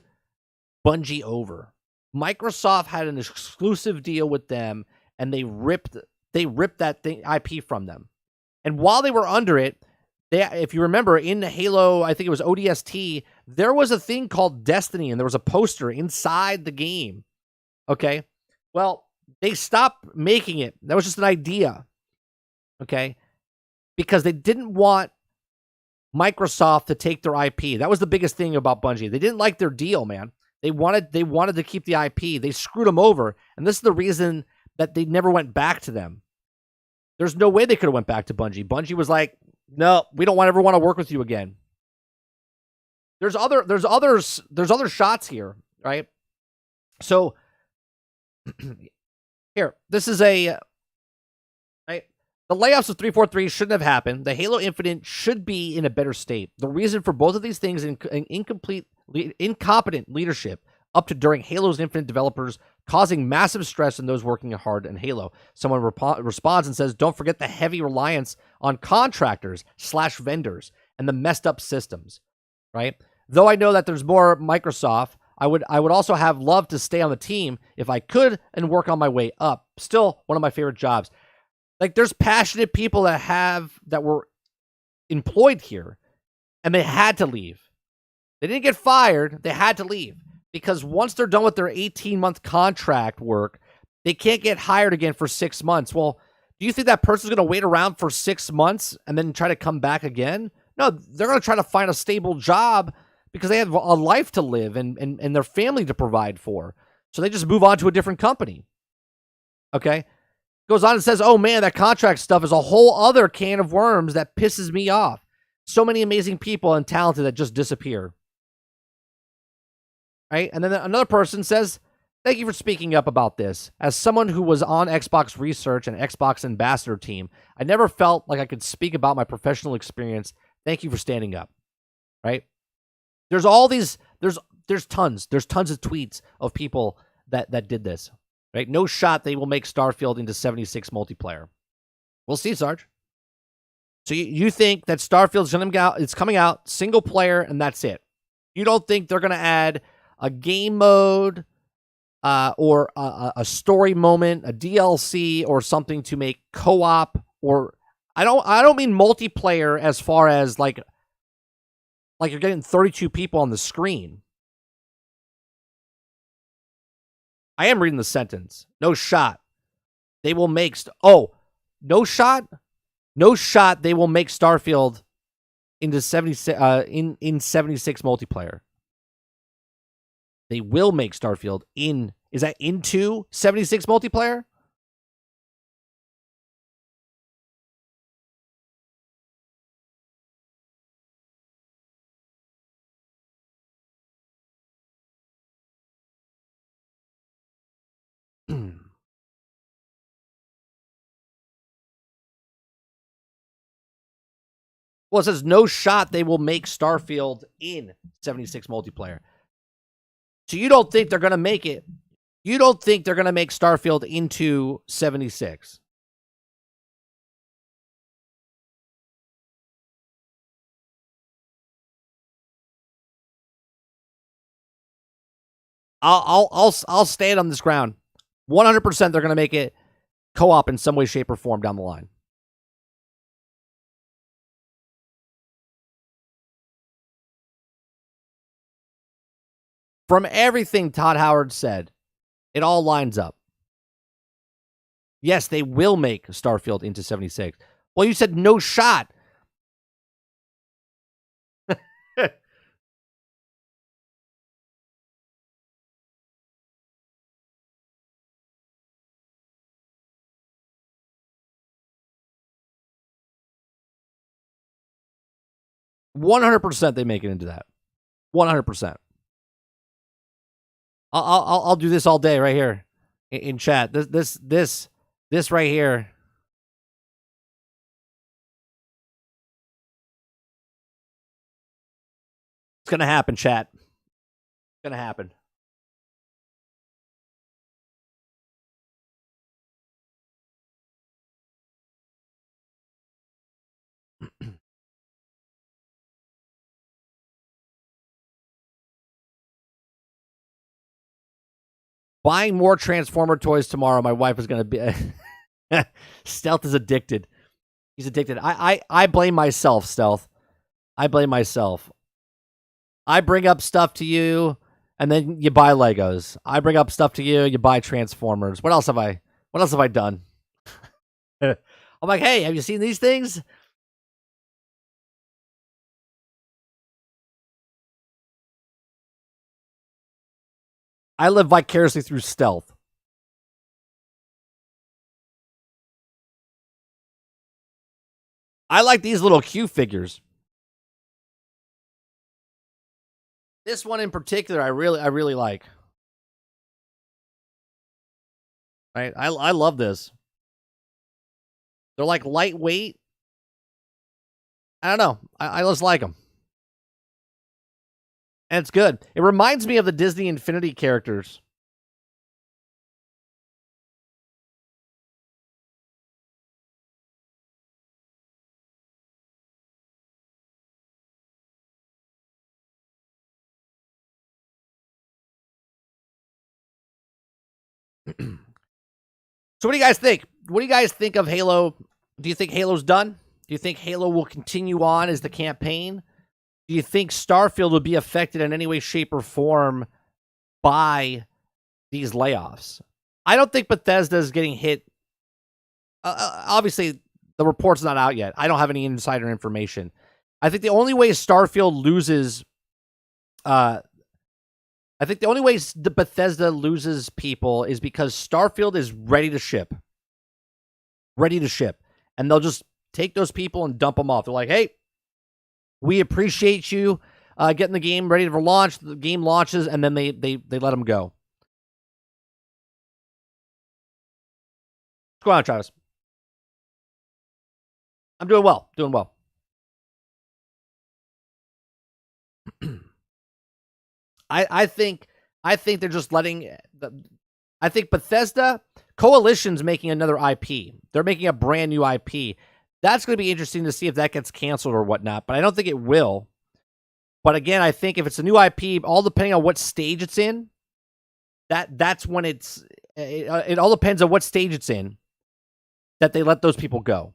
Speaker 1: Bungie over. Microsoft had an exclusive deal with them, and they ripped that thing IP from them. And while they were under it, if you remember, in Halo, I think it was ODST, there was a thing called Destiny, and there was a poster inside the game. Okay? Well, they stopped making it. That was just an idea. Okay? Because they didn't want Microsoft to take their IP. That was the biggest thing about Bungie. They didn't like their deal, man. They wanted to keep the IP. They screwed them over, and this is the reason that they never went back to them. There's no way they could have went back to Bungie. Bungie was like, no, we don't ever want to work with you again. There's other shots here, right? So here, this is right. The layoffs of 343 shouldn't have happened. The Halo Infinite should be in a better state. The reason for both of these things is incompetent leadership up to during Halo's Infinite developers, causing massive stress in those working hard in Halo. Someone responds and says, don't forget the heavy reliance on contractors / vendors and the messed up systems, right? Though I know that there's more Microsoft, I would also have loved to stay on the team if I could and work on my way up. Still one of my favorite jobs. Like, there's passionate people that were employed here, and they had to leave. They didn't get fired. They had to leave. Because once they're done with their 18-month contract work, they can't get hired again for 6 months. Well, do you think that person's going to wait around for 6 months and then try to come back again? No, they're going to try to find a stable job because they have a life to live and their family to provide for. So they just move on to a different company. Okay? Goes on and says, oh man, that contract stuff is a whole other can of worms that pisses me off. So many amazing people and talented that just disappear. Right? And then another person says, thank you for speaking up about this. As someone who was on Xbox research and Xbox ambassador team, I never felt like I could speak about my professional experience. Thank you for standing up. Right? There's all these, there's tons of tweets of people that did this. Right? No shot they will make Starfield into 76 multiplayer. We'll see, Sarge. So you think that Starfield's it's coming out single player and that's it? You don't think they're going to add a game mode or a story moment, a DLC, or something to make co-op? Or I don't mean multiplayer as far as like you're getting 32 people on the screen. I am reading the sentence. No shot. They will make no shot. No shot. They will make Starfield into 76 in 76 multiplayer. They will make Starfield is that into 76 multiplayer? Well, it says no shot they will make Starfield in 76 multiplayer. So you don't think they're going to make it? You don't think they're going to make Starfield into 76? I'll stand on this ground. 100% they're going to make it co-op in some way, shape, or form down the line. From everything Todd Howard said, it all lines up. Yes, they will make Starfield into 76. Well, you said no shot. 100% they make it into that. 100%. I'll do this all day right here in chat. This right here. It's gonna happen, chat. It's gonna happen. Buying more Transformer toys tomorrow. My wife is gonna be. Stealth is addicted. He's addicted. I blame myself, Stealth. I blame myself. I bring up stuff to you, and then you buy Legos. I bring up stuff to you, you buy Transformers. What else have I done? I'm like, hey, have you seen these things? I live vicariously through Stealth. I like these little Q figures. This one in particular, I really like. I love this. They're like lightweight. I don't know. I just like them. And it's good. It reminds me of the Disney Infinity characters. So what do you guys think? What do you guys think of Halo? Do you think Halo's done? Do you think Halo will continue on as the campaign? Do you think Starfield will be affected in any way, shape, or form by these layoffs? I don't think Bethesda is getting hit. Obviously, the report's not out yet. I don't have any insider information. I think the only way Starfield loses... I think the only way the Bethesda loses people is because Starfield is ready to ship. Ready to ship. And they'll just take those people and dump them off. They're like, hey, we appreciate you getting the game ready for launch. The game launches, and then they let them go. What's going on, Travis? I'm doing well. Doing well. I think they're just letting I think Bethesda Coalition's making another IP. They're making a brand new IP. That's going to be interesting to see if that gets canceled or whatnot, but I don't think it will. But again, I think if it's a new IP, all depending on what stage it's in, that's when it all depends on what stage it's in that they let those people go.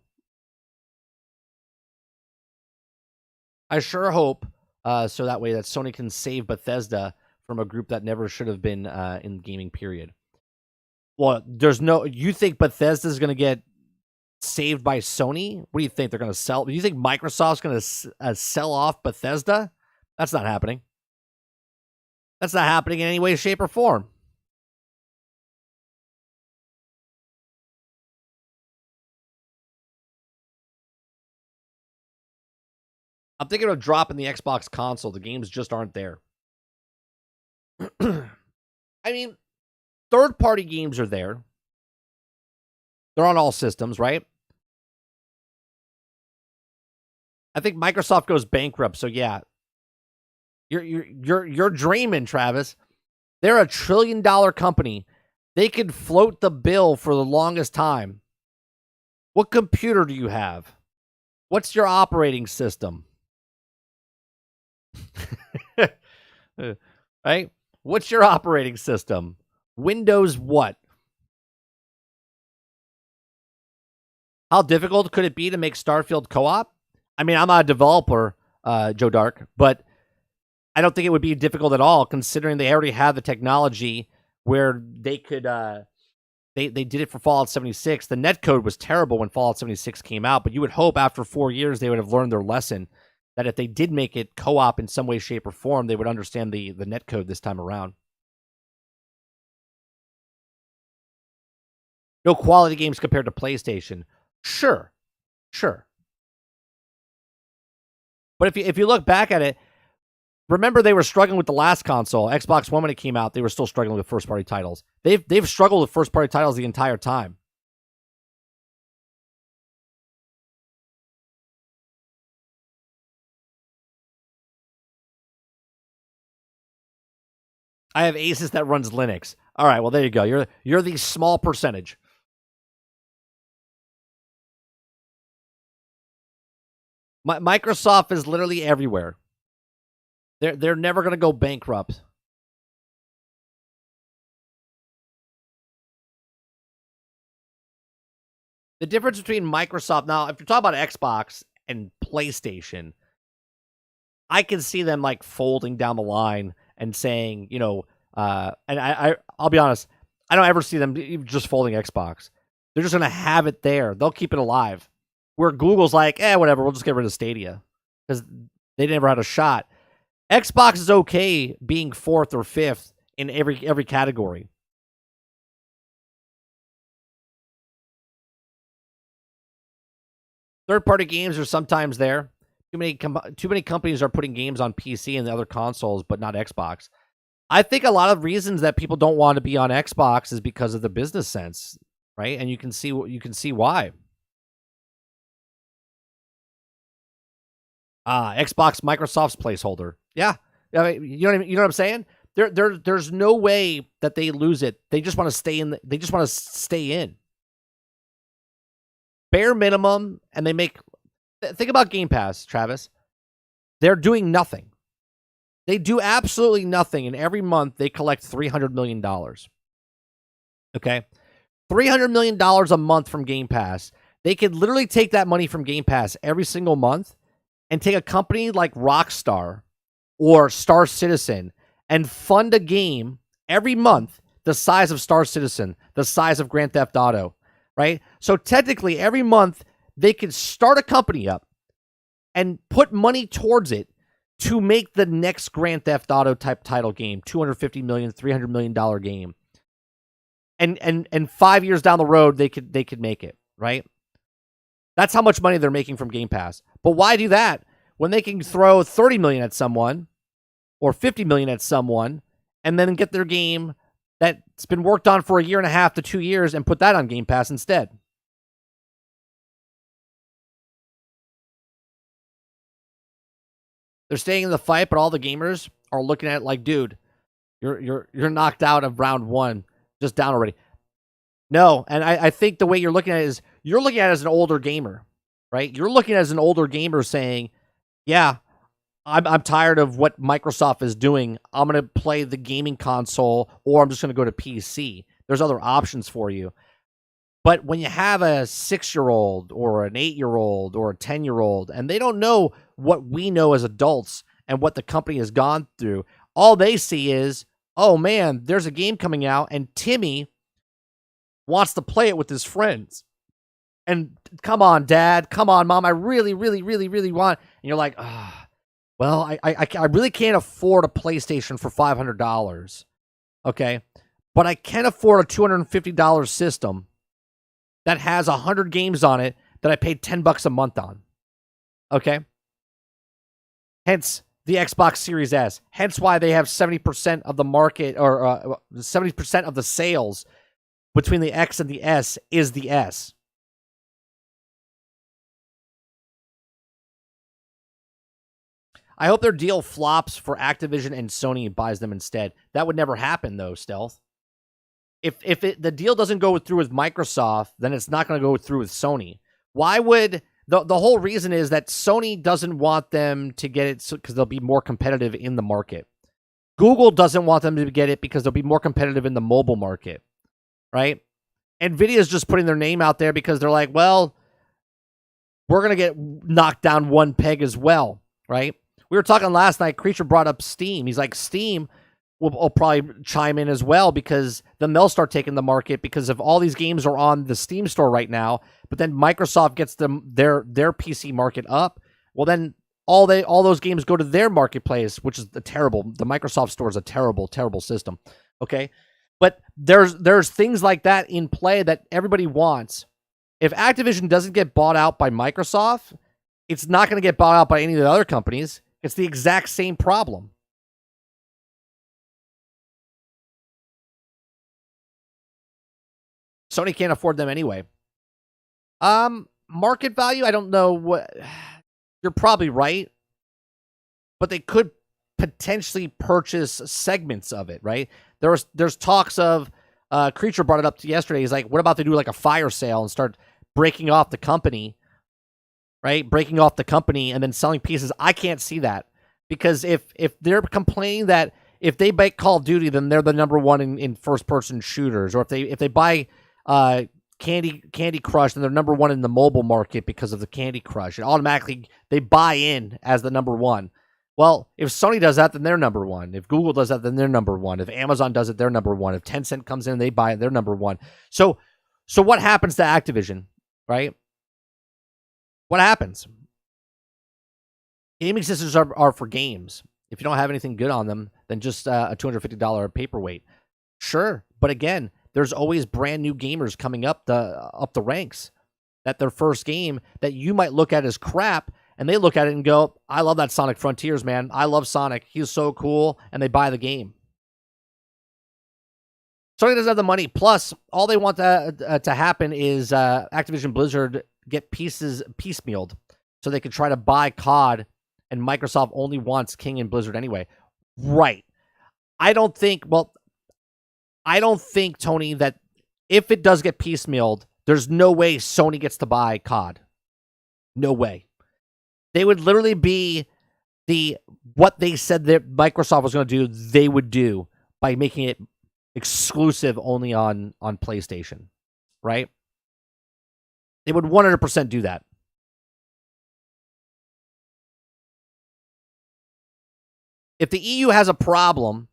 Speaker 1: I sure hope so that way that Sony can save Bethesda from a group that never should have been in gaming, period. Well, you think Bethesda's going to get saved by Sony? What do you think? They're going to sell? Do you think Microsoft's going to sell off Bethesda? That's not happening. That's not happening in any way, shape, or form. I'm thinking of dropping the Xbox console. The games just aren't there. I mean, third-party games are there. They're on all systems, right? I think Microsoft goes bankrupt, so yeah. You're dreaming, Travis. They're a $1 trillion company. They could float the bill for the longest time. What computer do you have? What's your operating system? Right? What's your operating system? Windows what? How difficult could it be to make Starfield co-op? I mean, I'm not a developer, Joe Dark, but I don't think it would be difficult at all, considering they already have the technology where they could. They did it for Fallout 76. The netcode was terrible when Fallout 76 came out, but you would hope after 4 years they would have learned their lesson. That if they did make it co-op in some way, shape, or form, they would understand the netcode this time around. No quality games compared to PlayStation. Sure. But if you look back at it, remember they were struggling with the last console, Xbox One, when it came out. They were still struggling with first-party titles. They've struggled with first-party titles the entire time. I have Asus that runs Linux. All right, well there you go. You're the small percentage. Microsoft is literally everywhere. They're never going to go bankrupt. The difference between Microsoft now, if you're talking about Xbox and PlayStation, I can see them like folding down the line and saying, and I'll be honest, I don't ever see them just folding Xbox. They're just going to have it there. They'll keep it alive. Where Google's like, whatever, we'll just get rid of Stadia because they never had a shot. Xbox is okay being fourth or fifth in every category. Third-party games are sometimes there. Too many companies are putting games on PC and the other consoles, but not Xbox. I think a lot of reasons that people don't want to be on Xbox is because of the business sense, right? And you can see why. Xbox, Microsoft's placeholder. Yeah, I mean, you know what I'm saying? There's no way that they lose it. They just want to stay in. They just want to stay in. Bare minimum, and they make. Think about Game Pass, Travis. They're doing nothing. They do absolutely nothing, and every month they collect $300 million. Okay? $300 million a month from Game Pass. They could literally take that money from Game Pass every single month and take a company like Rockstar or Star Citizen and fund a game every month the size of Star Citizen, the size of Grand Theft Auto, right? So technically, every month they could start a company up and put money towards it to make the next Grand Theft Auto type title game, $250 million, $300 million game. And 5 years down the road, they could make it, right? That's how much money they're making from Game Pass. But why do that when they can throw $30 million at someone or $50 million at someone and then get their game that's been worked on for 1.5 to 2 years and put that on Game Pass instead? They're staying in the fight, but all the gamers are looking at it like, dude, you're knocked out of round one. Just down already. No, and I think the way you're looking at it is you're looking at it as an older gamer, right? You're looking at it as an older gamer saying, yeah, I'm tired of what Microsoft is doing. I'm going to play the gaming console, or I'm just going to go to PC. There's other options for you. But when you have a 6-year-old or an 8-year-old or a 10-year-old, and they don't know what we know as adults and what the company has gone through, all they see is, oh man, there's a game coming out, and Timmy wants to play it with his friends. And come on, Dad. Come on, Mom. I really, really, really, really want. And you're like, well, I really can't afford a PlayStation for $500. Okay. But I can afford a $250 system that has 100 games on it that I paid $10 a month on. Okay. Hence the Xbox Series S. Hence why they have 70% of the market, or 70% of the sales between the X and the S is the S. I hope their deal flops for Activision and Sony buys them instead. That would never happen, though, Stealth. If the deal doesn't go through with Microsoft, then it's not going to go through with Sony. Why would... The whole reason is that Sony doesn't want them to get it because they'll be more competitive in the market. Google doesn't want them to get it because they'll be more competitive in the mobile market, right? NVIDIA is just putting their name out there because they're like, well, we're going to get knocked down one peg as well, right? We were talking last night, Creature brought up Steam. He's like, Steam will probably chime in as well because then they'll start taking the market because if all these games are on the Steam store right now, but then Microsoft gets them their PC market up, well then all those games go to their marketplace, which is the Microsoft store is a terrible, terrible system. Okay. But there's things like that in play that everybody wants. If Activision doesn't get bought out by Microsoft, it's not going to get bought out by any of the other companies. It's the exact same problem. Sony can't afford them anyway. Market value, I don't know what. You're probably right. But they could potentially purchase segments of it, right? There's talks of Creature brought it up to yesterday. He's like, what about they do like a fire sale and start breaking off the company, right? Breaking off the company and then selling pieces. I can't see that because if they're complaining that if they buy Call of Duty, then they're the number one in first person shooters, or if they buy Candy Crush, then they're number one in the mobile market because of the Candy Crush, and automatically they buy in as the number one. Well, if Sony does that, then they're number one. If Google does that, then they're number one. If Amazon does it, they're number one. If Tencent comes in, they buy it, they're number one. So what happens to Activision, right? What happens? Gaming systems are for games. If you don't have anything good on them, then just a $250 paperweight. Sure, but again, there's always brand new gamers coming up the ranks. That their first game that you might look at as crap, and they look at it and go, I love that Sonic Frontiers, man. I love Sonic. He's so cool. And they buy the game. Sony doesn't have the money. Plus, all they want to happen is Activision Blizzard get piecemealed so they could try to buy COD, and Microsoft only wants King and Blizzard anyway. Right. I don't think, Tony, that if it does get piecemealed, there's no way Sony gets to buy COD. No way. They would literally be what they said that Microsoft was going to do, they would do by making it exclusive only on PlayStation, right? They would 100% do that. If the EU has a problem,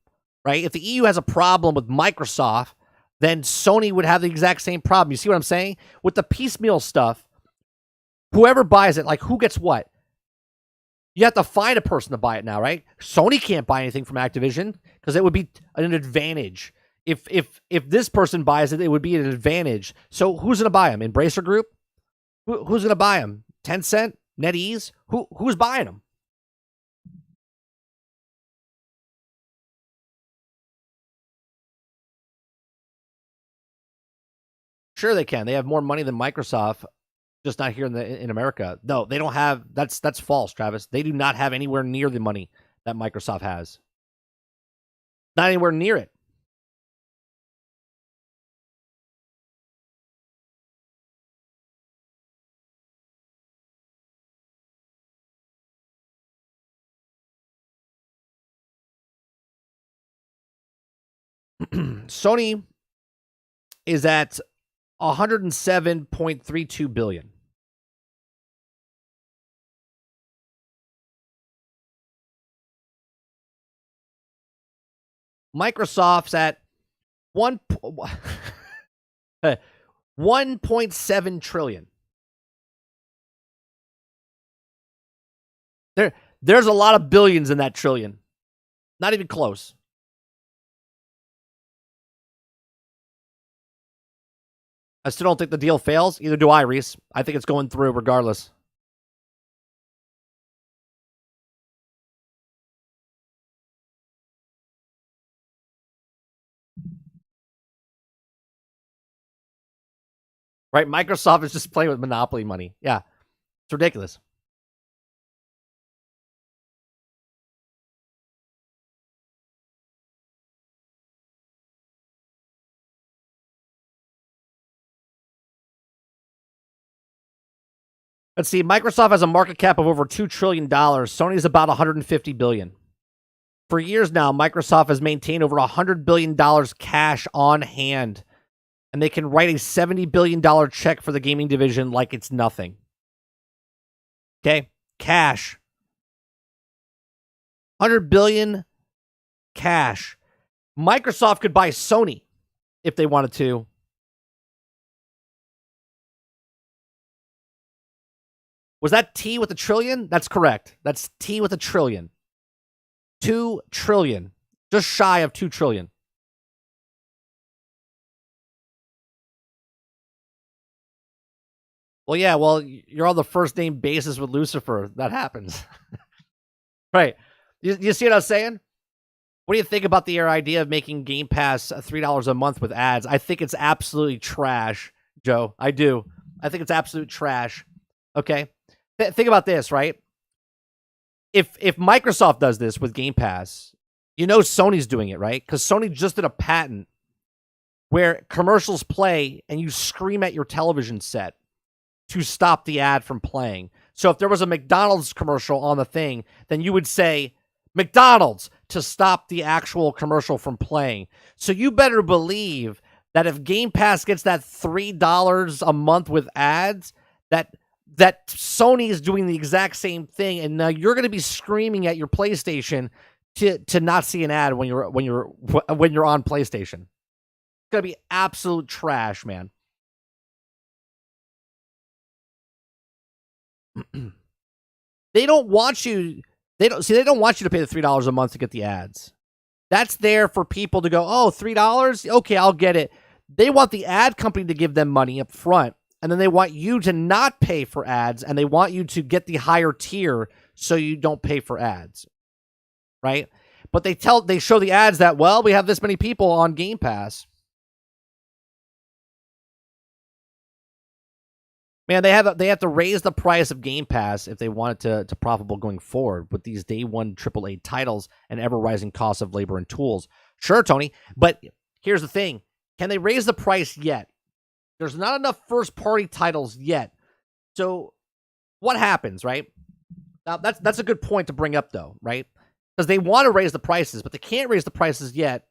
Speaker 1: right? If the EU has a problem with Microsoft, then Sony would have the exact same problem. You see what I'm saying? With the piecemeal stuff, whoever buys it, like who gets what? You have to find a person to buy it now, right? Sony can't buy anything from Activision because it would be an advantage. If this person buys it, it would be an advantage. So who's going to buy them? Embracer Group? Who's going to buy them? Tencent? NetEase? Who's buying them? Sure they can. They have more money than Microsoft, just not here in America. No, they don't have. That's false, Travis. They do not have anywhere near the money that Microsoft has. Not anywhere near it. Sony is at 107.32 billion. Microsoft's at 1.7 trillion. There's a lot of billions in that trillion. Not even close. I still don't think the deal fails. Either do I, Reese. I think it's going through regardless. Right? Microsoft is just playing with monopoly money. Yeah. It's ridiculous. Let's see. Microsoft has a market cap of over $2 trillion. Sony's about $150 billion. For years now, Microsoft has maintained over $100 billion cash on hand, and they can write a $70 billion check for the gaming division like it's nothing. Okay? Cash. $100 billion cash. Microsoft could buy Sony if they wanted to. Was that T with a trillion? That's correct. That's T with a trillion. 2 trillion. Just shy of 2 trillion. Well, yeah, well, you're on the first name basis with Lucifer. That happens. Right. You see what I was saying? What do you think about the idea of making Game Pass $3 a month with ads? I think it's absolutely trash, Joe. I do. I think it's absolute trash. Okay? Think about this, right? If Microsoft does this with Game Pass, you know Sony's doing it, right? Because Sony just did a patent where commercials play and you scream at your television set to stop the ad from playing. So if there was a McDonald's commercial on the thing, then you would say, McDonald's, to stop the actual commercial from playing. So you better believe that if Game Pass gets that $3 a month with ads, that Sony is doing the exact same thing, and now you're going to be screaming at your PlayStation to not see an ad when you're on PlayStation. It's going to be absolute trash, man. They don't want you to pay the $3 a month to get the ads. That's there for people to go, oh, $3? Okay, I'll get it. They want the ad company to give them money up front, and then they want you to not pay for ads, and they want you to get the higher tier so you don't pay for ads. Right? But they show the ads that, well, we have this many people on Game Pass. Man, they have to raise the price of Game Pass if they want it to profitable going forward with these day one AAA titles and ever rising costs of labor and tools. Sure, Tony, but here's the thing: can they raise the price yet? There's not enough first party titles yet. So what happens, right? Now that's a good point to bring up, though, right? Because they want to raise the prices, but they can't raise the prices yet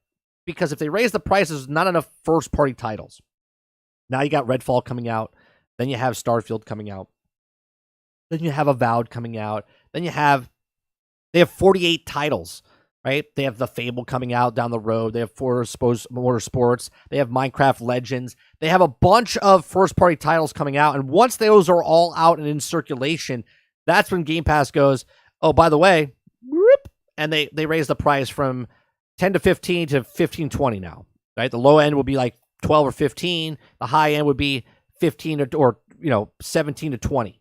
Speaker 1: because if they raise the prices, not enough first party titles. Now you got Redfall coming out. Then you have Starfield coming out. Then you have Avowed coming out. Then they have 48 titles, right? They have The Fable coming out down the road. They have Forza Motorsports. They have Minecraft Legends. They have a bunch of first-party titles coming out. And once those are all out and in circulation, that's when Game Pass goes, oh, by the way, whoop, and they raise the price from 10 to 15 to 15, 20 now, right? The low end will be like 12 or 15. The high end would be 15 or 17 to 20.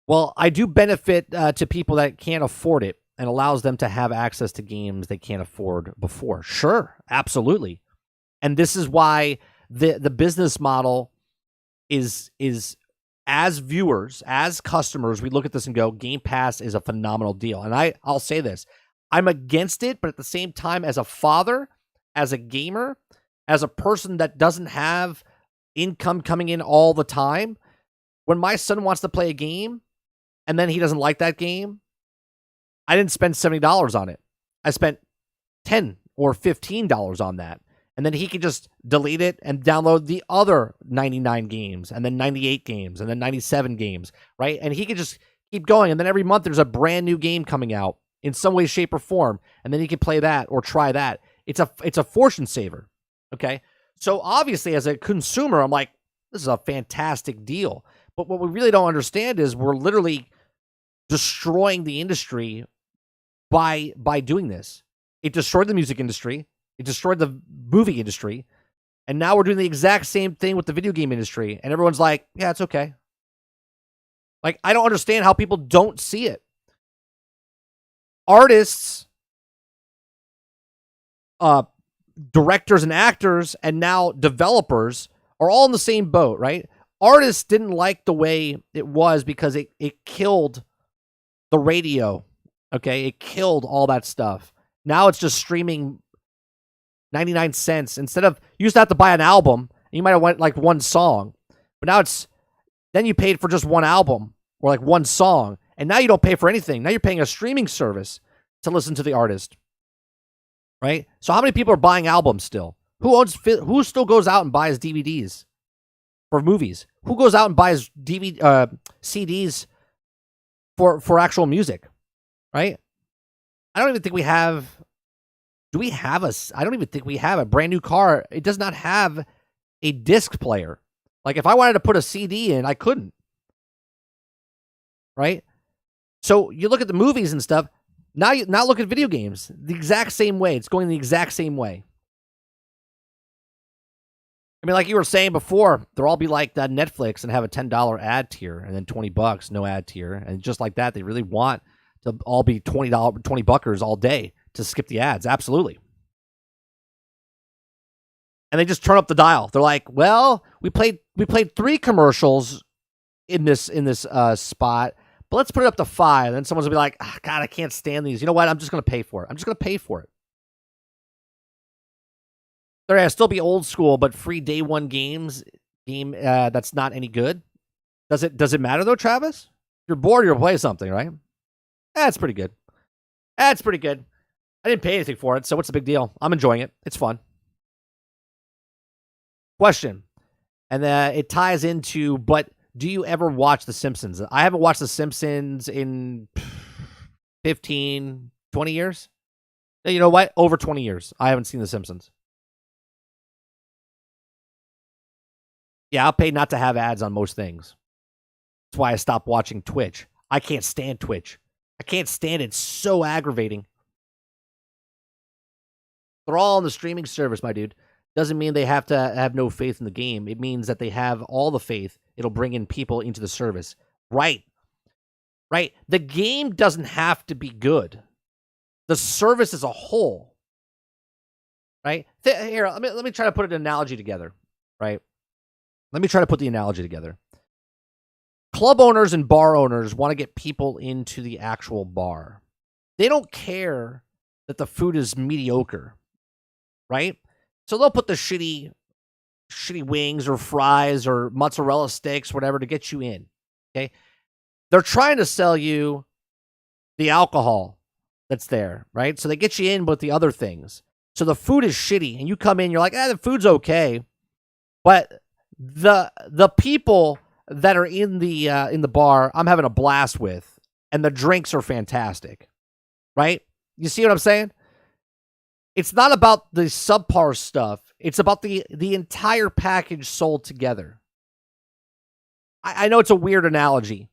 Speaker 1: Well, I do benefit to people that can't afford it and allows them to have access to games they can't afford before. Sure, absolutely. And this is why the business model is as viewers, as customers, we look at this and go, Game Pass is a phenomenal deal. And I'll say this. I'm against it, but at the same time, as a father, as a gamer, as a person that doesn't have income coming in all the time, when my son wants to play a game and then he doesn't like that game, I didn't spend $70 on it. I spent $10 or $15 on that. And then he could just delete it and download the other 99 games and then 98 games and then 97 games, right? And he could just keep going. And then every month there's a brand new game coming out in some way, shape, or form. And then he can play that or try that. It's a fortune saver, okay? So obviously as a consumer, I'm like, this is a fantastic deal. But what we really don't understand is we're literally destroying the industry by doing this. It destroyed the music industry. It destroyed the movie industry. And now we're doing the exact same thing with the video game industry. And everyone's like, yeah, it's okay. Like, I don't understand how people don't see it. Artists, directors and actors, and now developers are all in the same boat, right? Artists didn't like the way it was because it killed the radio, okay? It killed all that stuff. Now it's just streaming 99 cents. Instead of, you used to have to buy an album, and you might have went like one song, but now then you paid for just one album or like one song, and now you don't pay for anything. Now you're paying a streaming service to listen to the artist, right? So how many people are buying albums still? Who still goes out and buys DVDs for movies? Who goes out and buys CDs for actual music, right? I don't even think we have. I don't even think we have a brand new car. It does not have a disc player. Like if I wanted to put a CD in, I couldn't. Right? So you look at the movies and stuff. Now look at video games. The exact same way. It's going the exact same way. I mean, like you were saying before, they'll all be like that Netflix and have a $10 ad tier and then $20 no ad tier. And just like that, they really want to all be $20 all day to skip the ads. Absolutely. And they just turn up the dial. They're like, well, we played 3 commercials in this spot, but let's put it up to 5. And then someone's gonna be like, oh, God, I can't stand these. You know what? I'm just gonna pay for it. I'm just gonna pay for it. There has still be old school, but free day one game that's not any good. Does it matter though, Travis? If you're bored, you'll play something, right? That's pretty good. That's pretty good. I didn't pay anything for it, so what's the big deal? I'm enjoying it. It's fun. Question. And it ties into, but do you ever watch The Simpsons? I haven't watched The Simpsons in 15, 20 years. You know what? Over 20 years. I haven't seen The Simpsons. Yeah, I'll pay not to have ads on most things. That's why I stopped watching Twitch. I can't stand Twitch. I can't stand it. It's so aggravating. They're all on the streaming service, my dude. Doesn't mean they have to have no faith in the game. It means that they have all the faith. It'll bring in people into the service. Right. Right. The game doesn't have to be good. The service as a whole. Right? Here, let me try to put an analogy together. Right? Let me try to put the analogy together. Club owners and bar owners want to get people into the actual bar. They don't care that the food is mediocre. Right? So they'll put the shitty wings or fries or mozzarella sticks, whatever, to get you in. Okay? They're trying to sell you the alcohol that's there, right? So they get you in with the other things. So the food is shitty, and you come in, you're like, the food's okay. But the people that are in the bar, I'm having a blast with, and the drinks are fantastic. Right? You see what I'm saying? It's not about the subpar stuff. It's about the entire package sold together. I know it's a weird analogy.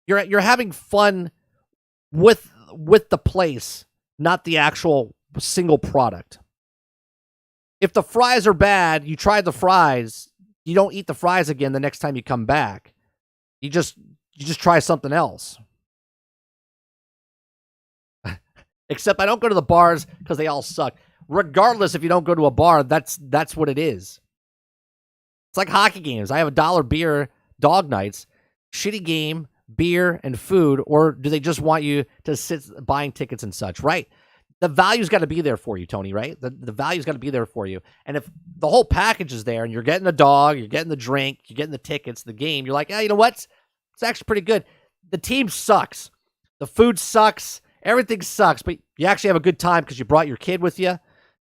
Speaker 1: You're having fun with the place, not the actual single product. If the fries are bad, you tried the fries, you don't eat the fries again the next time you come back. You just try something else. Except I don't go to the bars because they all suck. Regardless, if you don't go to a bar, that's what it is. It's like hockey games. I have $1 beer dog nights, shitty game, beer, and food, or do they just want you to sit buying tickets and such, right? The value's got to be there for you, Tony, right? The value's got to be there for you. And if the whole package is there and you're getting the dog, you're getting the drink, you're getting the tickets, the game, you're like, you know what? It's actually pretty good. the team sucks. The food sucks. Everything sucks, but you actually have a good time because you brought your kid with you.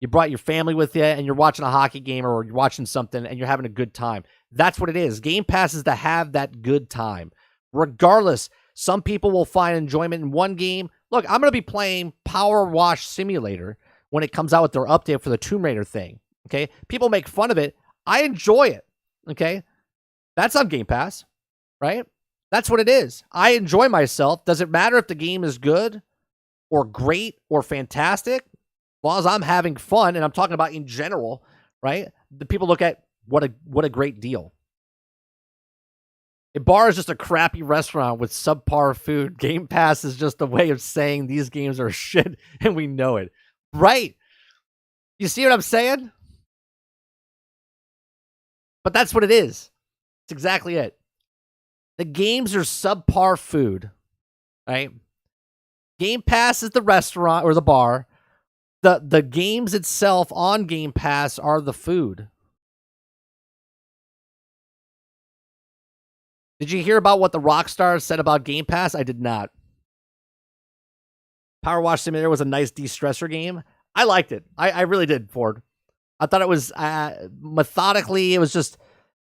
Speaker 1: You brought your family with you, and you're watching a hockey game or you're watching something, and you're having a good time. That's what it is. Game Pass is to have that good time. Regardless, some people will find enjoyment in one game. Look, I'm going to be playing Power Wash Simulator when it comes out with their update for the Tomb Raider thing. Okay? People make fun of it. I enjoy it. Okay? That's on Game Pass, right? That's what it is. I enjoy myself. Does it matter if the game is good or great or fantastic? As long as I'm having fun, and I'm talking about in general, right? The people look at what a great deal. A bar is just a crappy restaurant with subpar food. Game Pass is just a way of saying these games are shit, and we know it. Right. You see what I'm saying? But that's what it is. It's exactly it. The games are subpar food, right? Game Pass is the restaurant or the bar. The games itself on Game Pass are the food. Did you hear about what the Rockstar said about Game Pass? I did not. Power Wash Simulator was a nice de-stressor game. I liked it. I really did, Ford. I thought it was methodically. It was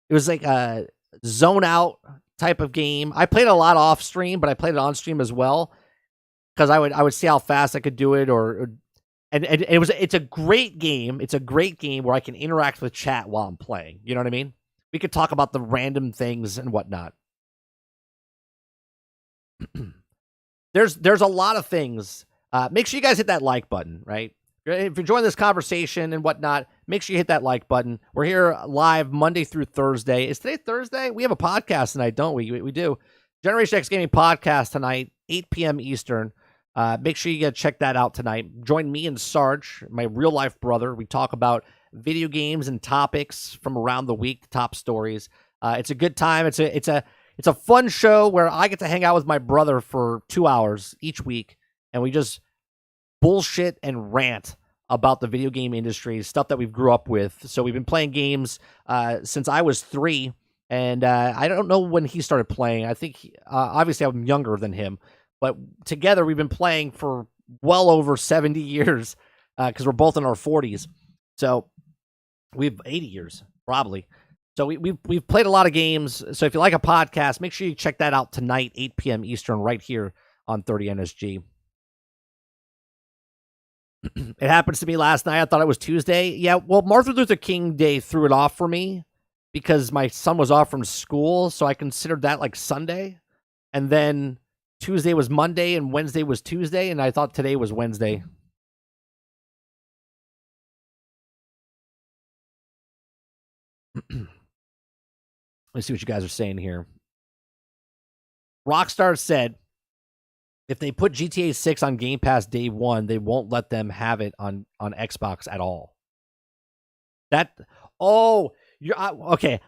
Speaker 1: like a zone out type of game. I played a lot off stream, but I played it on stream as well because I would see how fast I could do it, and it's a great game. It's a great game where I can interact with chat while I'm playing. You know what I mean? We could talk about the random things and whatnot. There's a lot of things. Make sure you guys hit that like button, right? If you're enjoying this conversation and whatnot, make sure you hit that like button. We're here live Monday through Thursday. Is today Thursday? We have a podcast tonight, don't we? We do. Generation X Gaming podcast tonight, 8 p.m. Eastern. Make sure you check that out tonight. Join me and Sarge, my real life brother. We talk about video games and topics from around the week, the top stories. It's a good time. It's a fun show where I get to hang out with my brother for 2 hours each week, and we just bullshit and rant about the video game industry, stuff that we've grew up with. So we've been playing games since I was 3, and I don't know when he started playing. I think, obviously, I'm younger than him, but together we've been playing for well over 70 years because we're both in our 40s. So we've 80 years, probably. So we've played a lot of games. So if you like a podcast, make sure you check that out tonight, 8 p.m. Eastern, right here on 30NSG. It happens to me last night. I thought it was Tuesday. Yeah, well, Martin Luther King Day threw it off for me because my son was off from school, so I considered that like Sunday. And then Tuesday was Monday, and Wednesday was Tuesday, and I thought today was Wednesday. Let's see what you guys are saying here. Rockstar said if they put GTA 6 on Game Pass day one, they won't let them have it on Xbox at all. Okay.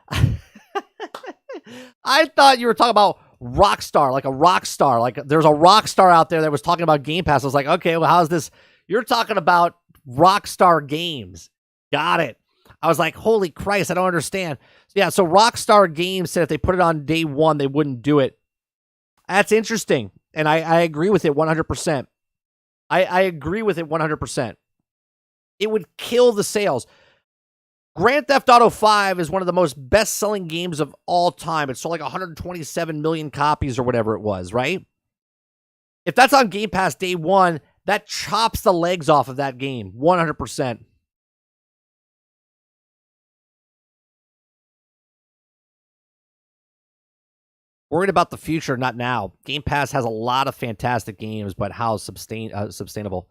Speaker 1: I thought you were talking about Rockstar, like a rock star. Like there's a rock star out there that was talking about Game Pass. I was like, okay, well, how's this? You're talking about Rockstar Games. Got it. I was like, holy Christ, I don't understand. So Rockstar Games said if they put it on day one, they wouldn't do it. That's interesting. And I agree with it 100%. I agree with it 100%. It would kill the sales. Grand Theft Auto 5 is one of the most best-selling games of all time. It sold like 127 million copies or whatever it was, right? If that's on Game Pass day one, that chops the legs off of that game 100%. Worried about the future, not now. Game Pass has a lot of fantastic games, but how sustainable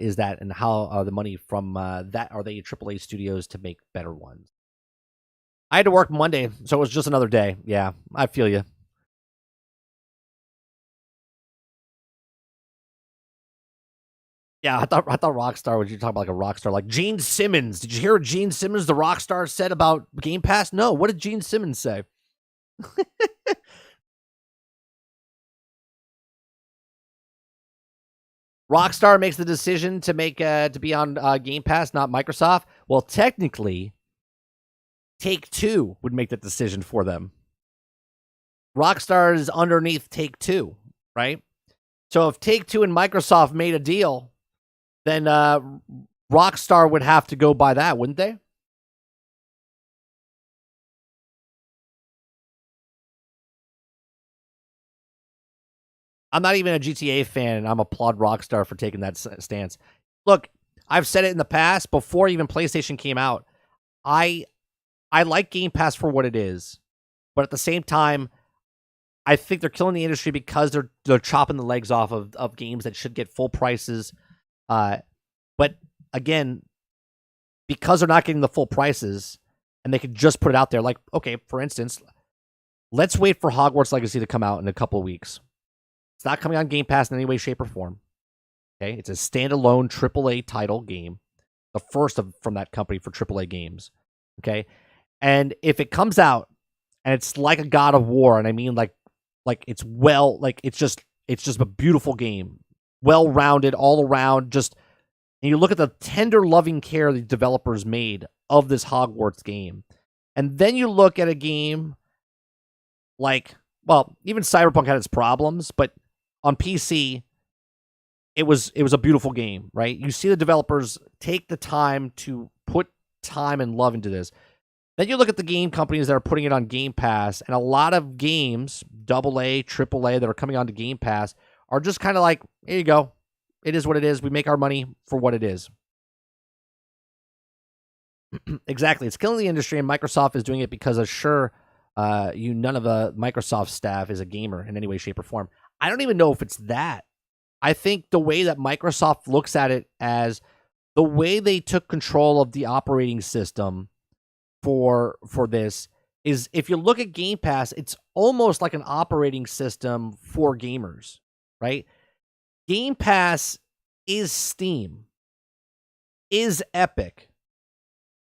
Speaker 1: is that, and how are the money from that? Are they AAA studios to make better ones? I had to work Monday, so it was just another day. Yeah, I feel you. Yeah, I thought Rockstar was you talking about like a Rockstar, like Gene Simmons. Did you hear what Gene Simmons, the Rockstar, said about Game Pass? No, what did Gene Simmons say? Rockstar makes the decision to make to be on Game Pass, not Microsoft. Well, technically, Take-Two would make that decision for them. Rockstar is underneath Take-Two, right? So if Take-Two and Microsoft made a deal, then Rockstar would have to go by that, wouldn't they? I'm not even a GTA fan, and I'm applaud Rockstar for taking that stance. Look, I've said it in the past, before even PlayStation came out, I like Game Pass for what it is, but at the same time, I think they're killing the industry because they're chopping the legs off of games that should get full prices. But again, because they're not getting the full prices, and they could just put it out there, like, okay, for instance, let's wait for Hogwarts Legacy to come out in a couple of weeks. It's not coming on Game Pass in any way, shape, or form. Okay, it's a standalone AAA title game, the first from that company for AAA games. Okay, and if it comes out and it's like a God of War, and I mean like it's just a beautiful game, well rounded all around. Just and you look at the tender, loving care the developers made of this Hogwarts game, and then you look at a game like, well, even Cyberpunk had its problems, but on PC, it was a beautiful game, right? You see the developers take the time to put time and love into this. Then you look at the game companies that are putting it on Game Pass, and a lot of games, AA, AAA, that are coming onto Game Pass are just kind of like, here you go. It is what it is. We make our money for what it is. Exactly. It's killing the industry, and Microsoft is doing it because none of the Microsoft staff is a gamer in any way, shape, or form. I don't even know if it's that. I think the way that Microsoft looks at it as the way they took control of the operating system for this is, if you look at Game Pass, it's almost like an operating system for gamers, right? Game Pass is Steam, is Epic,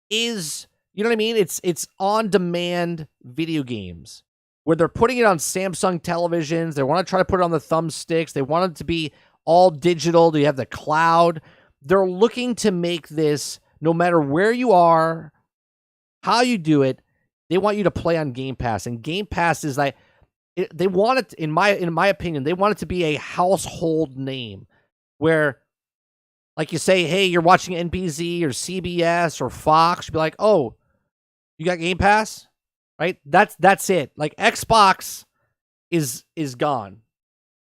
Speaker 1: is, you know what I mean? It's on-demand video games where they're putting it on Samsung televisions. They want to try to put it on the thumbsticks. They want it to be all digital. They have the cloud. They're looking to make this, no matter where you are, how you do it, they want you to play on Game Pass. And Game Pass is like, they want it, in my opinion, they want it to be a household name where, like, you say, hey, you're watching NBC or CBS or Fox, you'd be like, oh, you got Game Pass? Right? That's it. Like, Xbox is gone.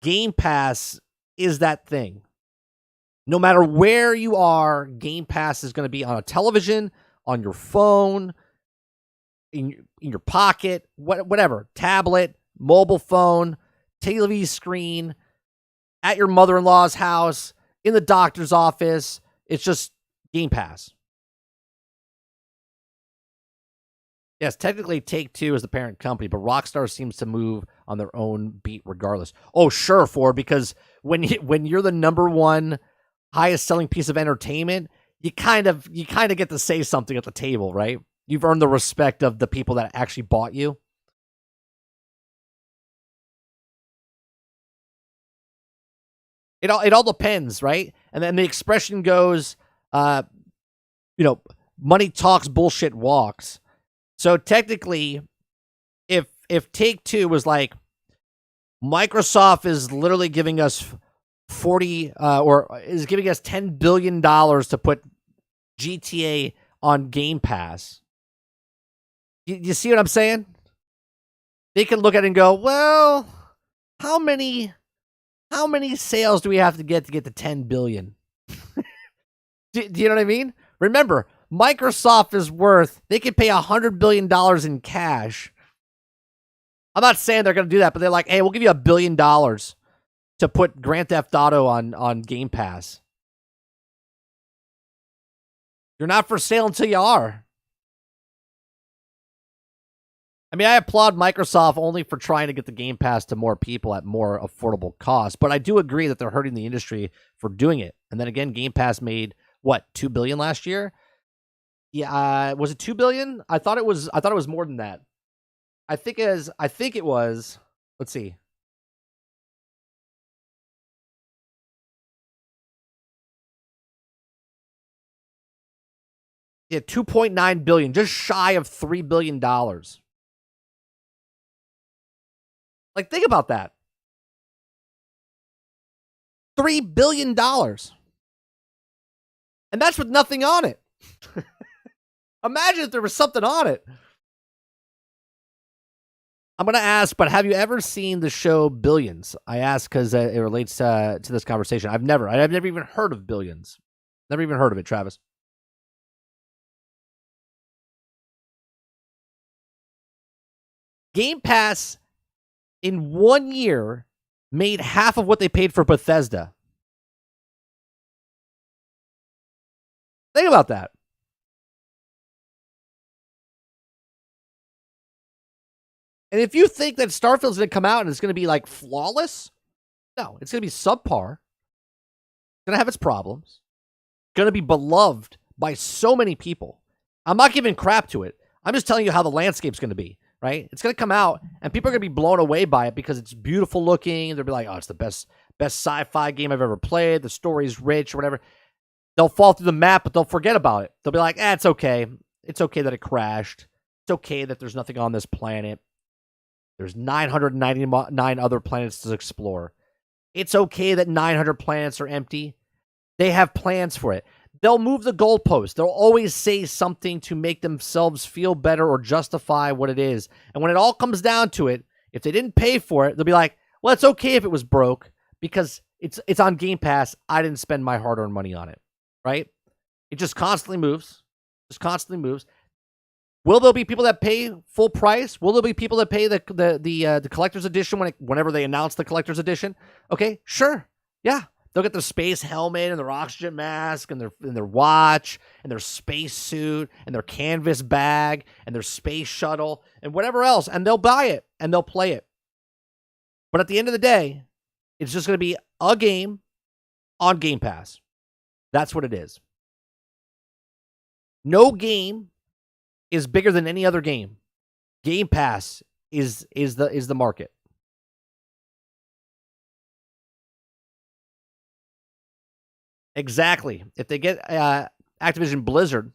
Speaker 1: Game Pass is that thing. No matter where you are, Game Pass is going to be on a television, on your phone, in your pocket, whatever, tablet, mobile phone, TV screen, at your mother-in-law's house, in the doctor's office. It's just Game Pass. Yes, technically Take-Two is the parent company, but Rockstar seems to move on their own beat regardless. Oh, sure, Ford, because when you're the number one highest selling piece of entertainment, you kind of get to say something at the table, right? You've earned the respect of the people that actually bought you. It all depends, right? And then the expression goes, money talks, bullshit walks. So technically, if Take-Two was like, Microsoft is literally giving us or is giving us $10 billion to put GTA on Game Pass. You see what I'm saying? They could look at it and go, well, how many sales do we have to get to 10 billion? Do you know what I mean? Remember, Microsoft is worth, they could pay $100 billion in cash. I'm not saying they're going to do that, but they're like, hey, we'll give you $1 billion to put Grand Theft Auto on Game Pass. You're not for sale until you are. I mean, I applaud Microsoft only for trying to get the Game Pass to more people at more affordable costs, but I do agree that they're hurting the industry for doing it. And then again, Game Pass made what, $2 billion last year? Yeah, was it $2 billion? I thought it was more than that. I think it was. Let's see. Yeah, $2.9 billion, just shy of $3 billion. Like, think about that. $3 billion. And that's with nothing on it. Imagine if there was something on it. I'm going to ask, but have you ever seen the show Billions? I ask because it relates to this conversation. I've never even heard of Billions. Never even heard of it, Travis. Game Pass in 1 year made half of what they paid for Bethesda. Think about that. And if you think that Starfield's going to come out and it's going to be like flawless, no, it's going to be subpar. It's going to have its problems. Going to be beloved by so many people. I'm not giving crap to it. I'm just telling you how the landscape's going to be, right? It's going to come out and people are going to be blown away by it because it's beautiful looking. They'll be like, oh, it's the best sci-fi game I've ever played. The story's rich or whatever. They'll fall through the map, but they'll forget about it. They'll be like, it's okay. It's okay that it crashed. It's okay that there's nothing on this planet. There's 999 other planets to explore. It's okay that 900 planets are empty. They have plans for it. They'll move the goalpost. They'll always say something to make themselves feel better or justify what it is. And when it all comes down to it, if they didn't pay for it, they'll be like, well, it's okay if it was broke because it's on Game Pass. I didn't spend my hard-earned money on it, right? It just constantly moves. Will there be people that pay full price? Will there be people that pay the collector's edition whenever they announce the collector's edition? Okay, sure. Yeah. They'll get their space helmet and their oxygen mask and their watch and their space suit and their canvas bag and their space shuttle and whatever else. And they'll buy it and they'll play it. But at the end of the day, it's just going to be a game on Game Pass. That's what it is. No game is bigger than any other game. Game Pass is the market. Exactly. If they get Activision Blizzard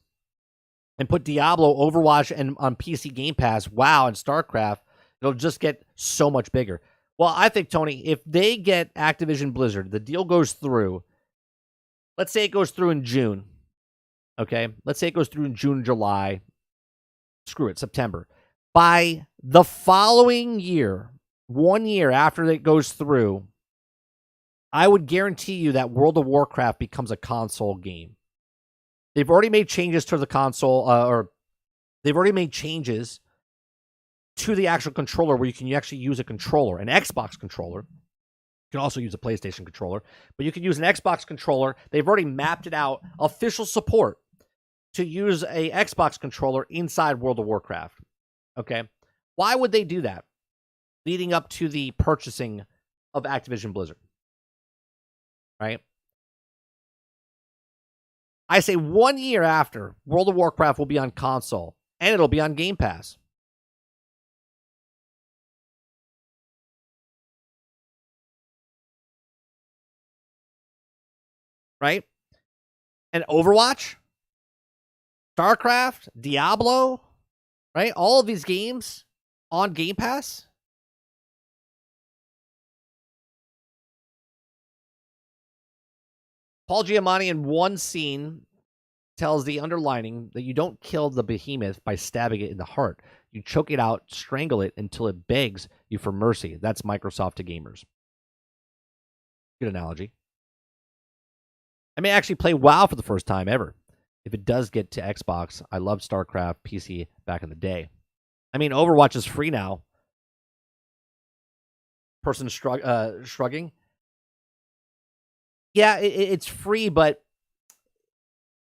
Speaker 1: and put Diablo, Overwatch, and on PC Game Pass, WoW, and StarCraft, it'll just get so much bigger. Well, I think, Tony, if they get Activision Blizzard, the deal goes through, let's say it goes through in June. Okay? Let's say it goes through in June, July. Screw it, September. By the following year, 1 year after it goes through, I would guarantee you that World of Warcraft becomes a console game. They've already made changes to the console, or they've already made changes to the actual controller where you can actually use a controller, an Xbox controller. You can also use a PlayStation controller, but you can use an Xbox controller. They've already mapped it out, official support to use a Xbox controller inside World of Warcraft. Okay? Why would they do that? Leading up to the purchasing of Activision Blizzard. Right? I say 1 year after, World of Warcraft will be on console, and it'll be on Game Pass. Right? And Overwatch, StarCraft, Diablo, right? All of these games on Game Pass. Paul Giamatti in one scene tells the underlining that you don't kill the behemoth by stabbing it in the heart. You choke it out, strangle it until it begs you for mercy. That's Microsoft to gamers. Good analogy. I may actually play WoW for the first time ever. If it does get to Xbox, I loved StarCraft PC back in the day. I mean, Overwatch is free now. Person shrugging. Yeah, it's free, but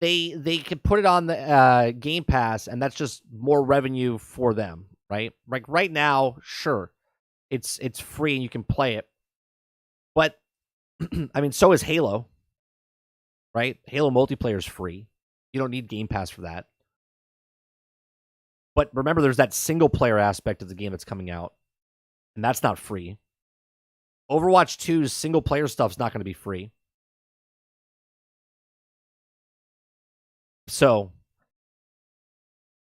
Speaker 1: they could put it on the Game Pass, and that's just more revenue for them, right? Like right now, sure, it's free and you can play it, but I mean, so is Halo, right? Halo multiplayer is free. You don't need Game Pass for that. But remember, there's that single player aspect of the game that's coming out, and that's not free. Overwatch 2's single player stuff's not going to be free. So,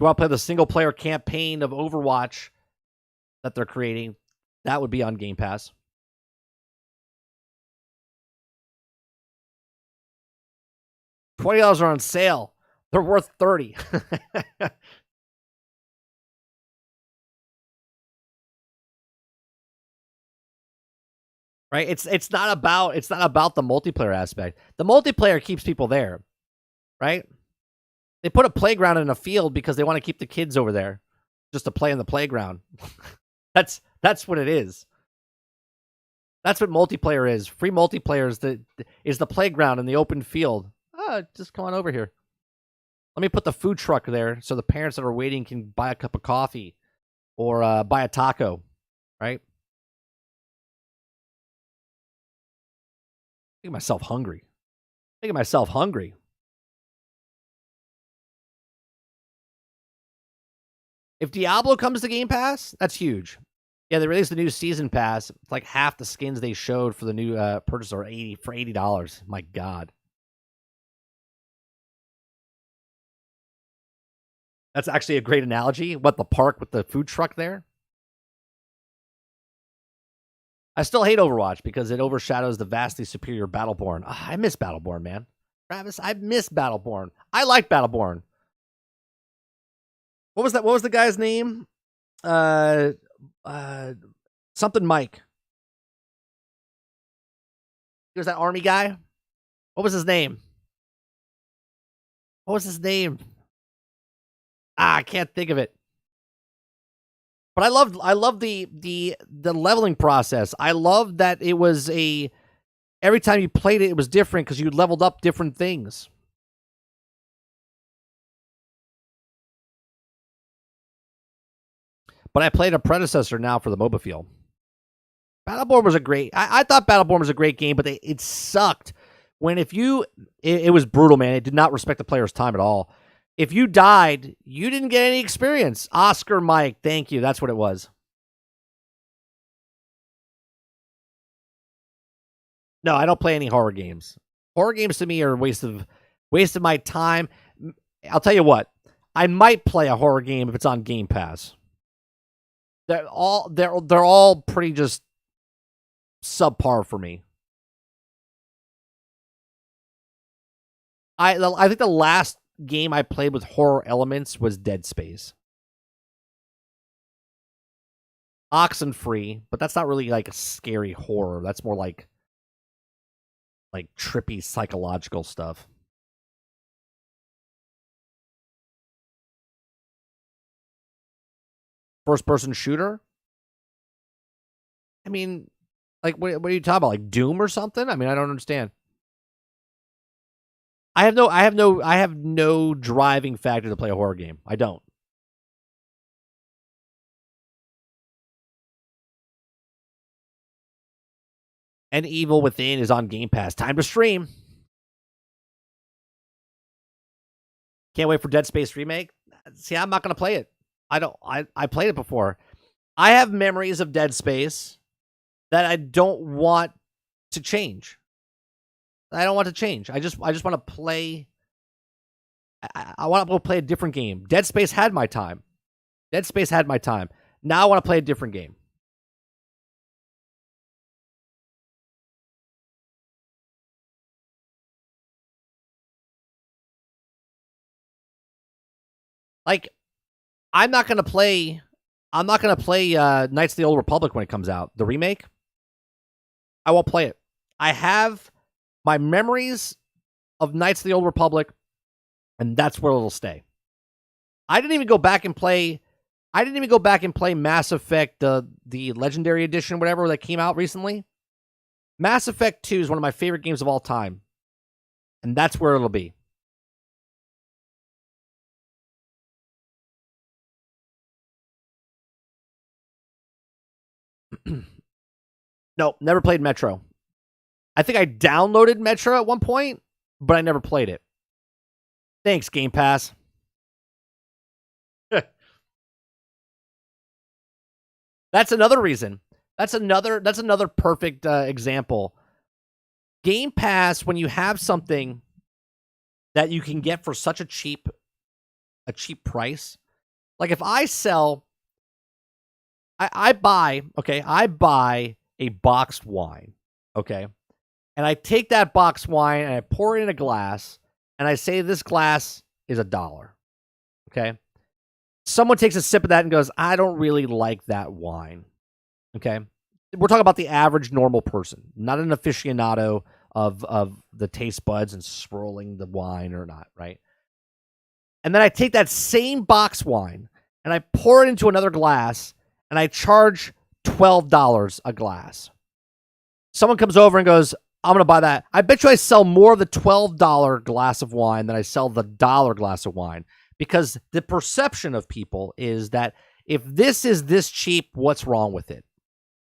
Speaker 1: you want to play the single player campaign of Overwatch that they're creating? That would be on Game Pass. $20 are on sale. They're worth $30. Right? It's not about the multiplayer aspect. The multiplayer keeps people there, right? They put a playground in a field because they want to keep the kids over there just to play in the playground. That's what it is. That's what multiplayer is. Free multiplayer is the playground in the open field. Just come on over here. Let me put the food truck there so the parents that are waiting can buy a cup of coffee or buy a taco, right? Making myself hungry. If Diablo comes to Game Pass, that's huge. Yeah, they released the new season pass. It's like half the skins they showed for the new purchase are $80. My God. That's actually a great analogy. What, the park with the food truck there? I still hate Overwatch because it overshadows the vastly superior Battleborn. I miss Battleborn, man. Travis, I miss Battleborn. I like Battleborn. What was that? What was the guy's name? Something Mike. He was that army guy. What was his name? I can't think of it. But I love the leveling process. I love that it was every time you played it, it was different because you leveled up different things. But I played a predecessor now for the MOBA feel. Battleborn was I thought Battleborn was a great game, but it sucked. It was brutal, man. It did not respect the player's time at all. If you died, you didn't get any experience. Oscar Mike, thank you. That's what it was. No, I don't play any horror games. Horror games to me are a waste of my time. I'll tell you what. I might play a horror game if it's on Game Pass. They're all pretty just subpar for me. I think the last game I played with horror elements was Dead Space. Oxenfree, but that's not really like a scary horror. That's more like trippy psychological stuff. First person shooter? I mean, like what are you talking about? Like Doom or something? I mean, I don't understand. I have no driving factor to play a horror game. I don't. And Evil Within is on Game Pass. Time to stream. Can't wait for Dead Space Remake. See, I'm not going to play it. I played it before. I have memories of Dead Space that I don't want to change. I don't want to change. I just want to play. I want to go play a different game. Dead Space had my time. Now I want to play a different game. Like, I'm not gonna play Knights of the Old Republic when it comes out. The remake. I won't play it. I have my memories of Knights of the Old Republic, and that's where it'll stay. I didn't even go back and play Mass Effect, the Legendary Edition, whatever that came out recently. Mass Effect 2 is one of my favorite games of all time, and that's where it'll be. No, never played Metro. I think I downloaded Metro at one point, but I never played it. Thanks, Game Pass. That's another reason. That's another perfect example. Game Pass, when you have something that you can get for such a cheap price, like if I sell I buy, okay, I buy a boxed wine, okay? And I take that boxed wine and I pour it in a glass and I say this glass is $1, okay? Someone takes a sip of that and goes, I don't really like that wine, okay? We're talking about the average normal person, not an aficionado of the taste buds and swirling the wine or not, right? And then I take that same box wine and I pour it into another glass and I charge $12 a glass. Someone comes over and goes, I'm going to buy that. I bet you I sell more of the $12 glass of wine than I sell the $1 glass of wine, because the perception of people is that if this is this cheap, what's wrong with it,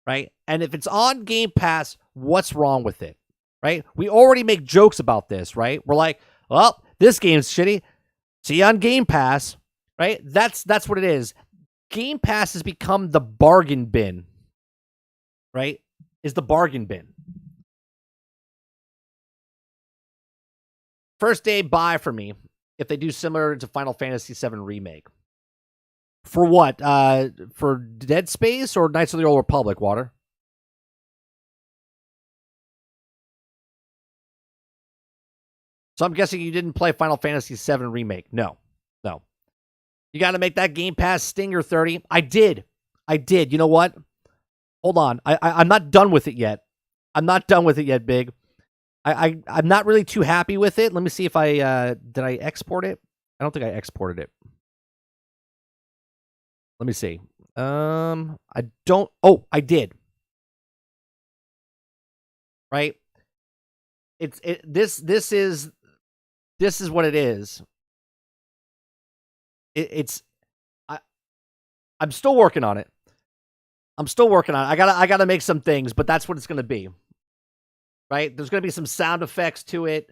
Speaker 1: right? And if it's on Game Pass, what's wrong with it, right? We already make jokes about this, right? We're like, well, this game's shitty. See you on Game Pass, right? That's what it is. Game Pass has become the bargain bin, right? Is the bargain bin. First day buy for me if they do similar to Final Fantasy VII Remake. For what? For Dead Space or Knights of the Old Republic, Water? So I'm guessing you didn't play Final Fantasy VII Remake. No. You got to make that Game Pass stinger 30. I did. You know what? Hold on. I'm not done with it yet. I'm not done with it yet, Big. I'm not really too happy with it. Let me see if I did I export it? I don't think I exported it. Let me see. I don't. Oh, I did. Right. This is what it is. I'm still working on it. I gotta make some things, but that's what it's gonna be. Right? There's gonna be some sound effects to it.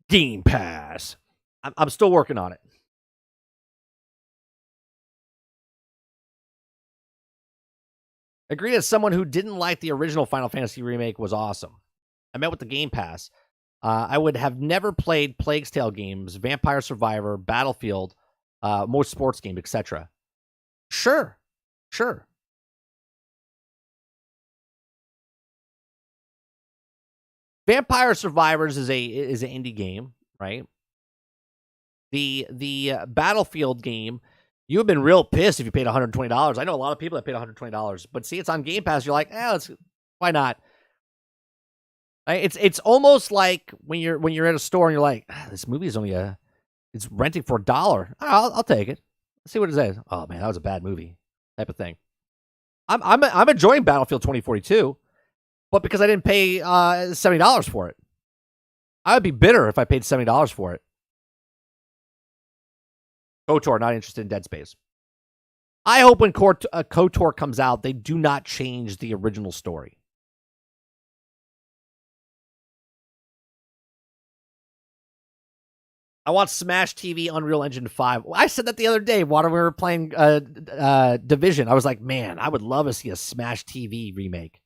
Speaker 1: Game Pass. I'm still working on it. Agree, as someone who didn't like the original Final Fantasy remake was awesome. I met with the Game Pass. I would have never played Plague's Tale games, Vampire Survivor, Battlefield, more sports game, etc. Sure. Vampire Survivors is an indie game, right? The Battlefield game, you have been real pissed if you paid $120. I know a lot of people that paid $120, but see, it's on Game Pass. You're like, why not? It's almost like when you're at a store and you're like, this movie is only it's renting for $1. I'll take it. Let's see what it says. Oh man, that was a bad movie, type of thing. I'm enjoying Battlefield 2042, but because I didn't pay $70 for it, I would be bitter if I paid $70 for it. KOTOR, not interested in Dead Space. I hope when KOTOR comes out, they do not change the original story. I want Smash TV Unreal Engine 5. I said that the other day while we were playing Division. I was like, man, I would love to see a Smash TV remake.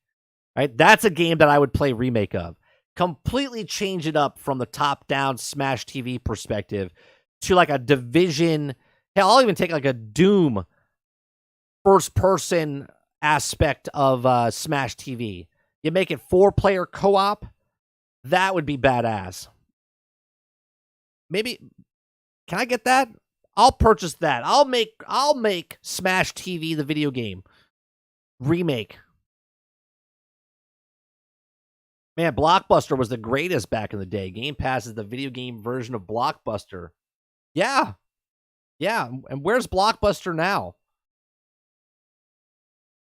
Speaker 1: Right? That's a game that I would play remake of. Completely change it up from the top-down Smash TV perspective to like a Division. Hell, I'll even take like a Doom first-person aspect of Smash TV. You make it 4-player co-op. That would be badass. Maybe, can I get that? I'll purchase that. I'll make Smash TV the video game remake. Man, Blockbuster was the greatest back in the day. Game Pass is the video game version of Blockbuster. Yeah. And where's Blockbuster now?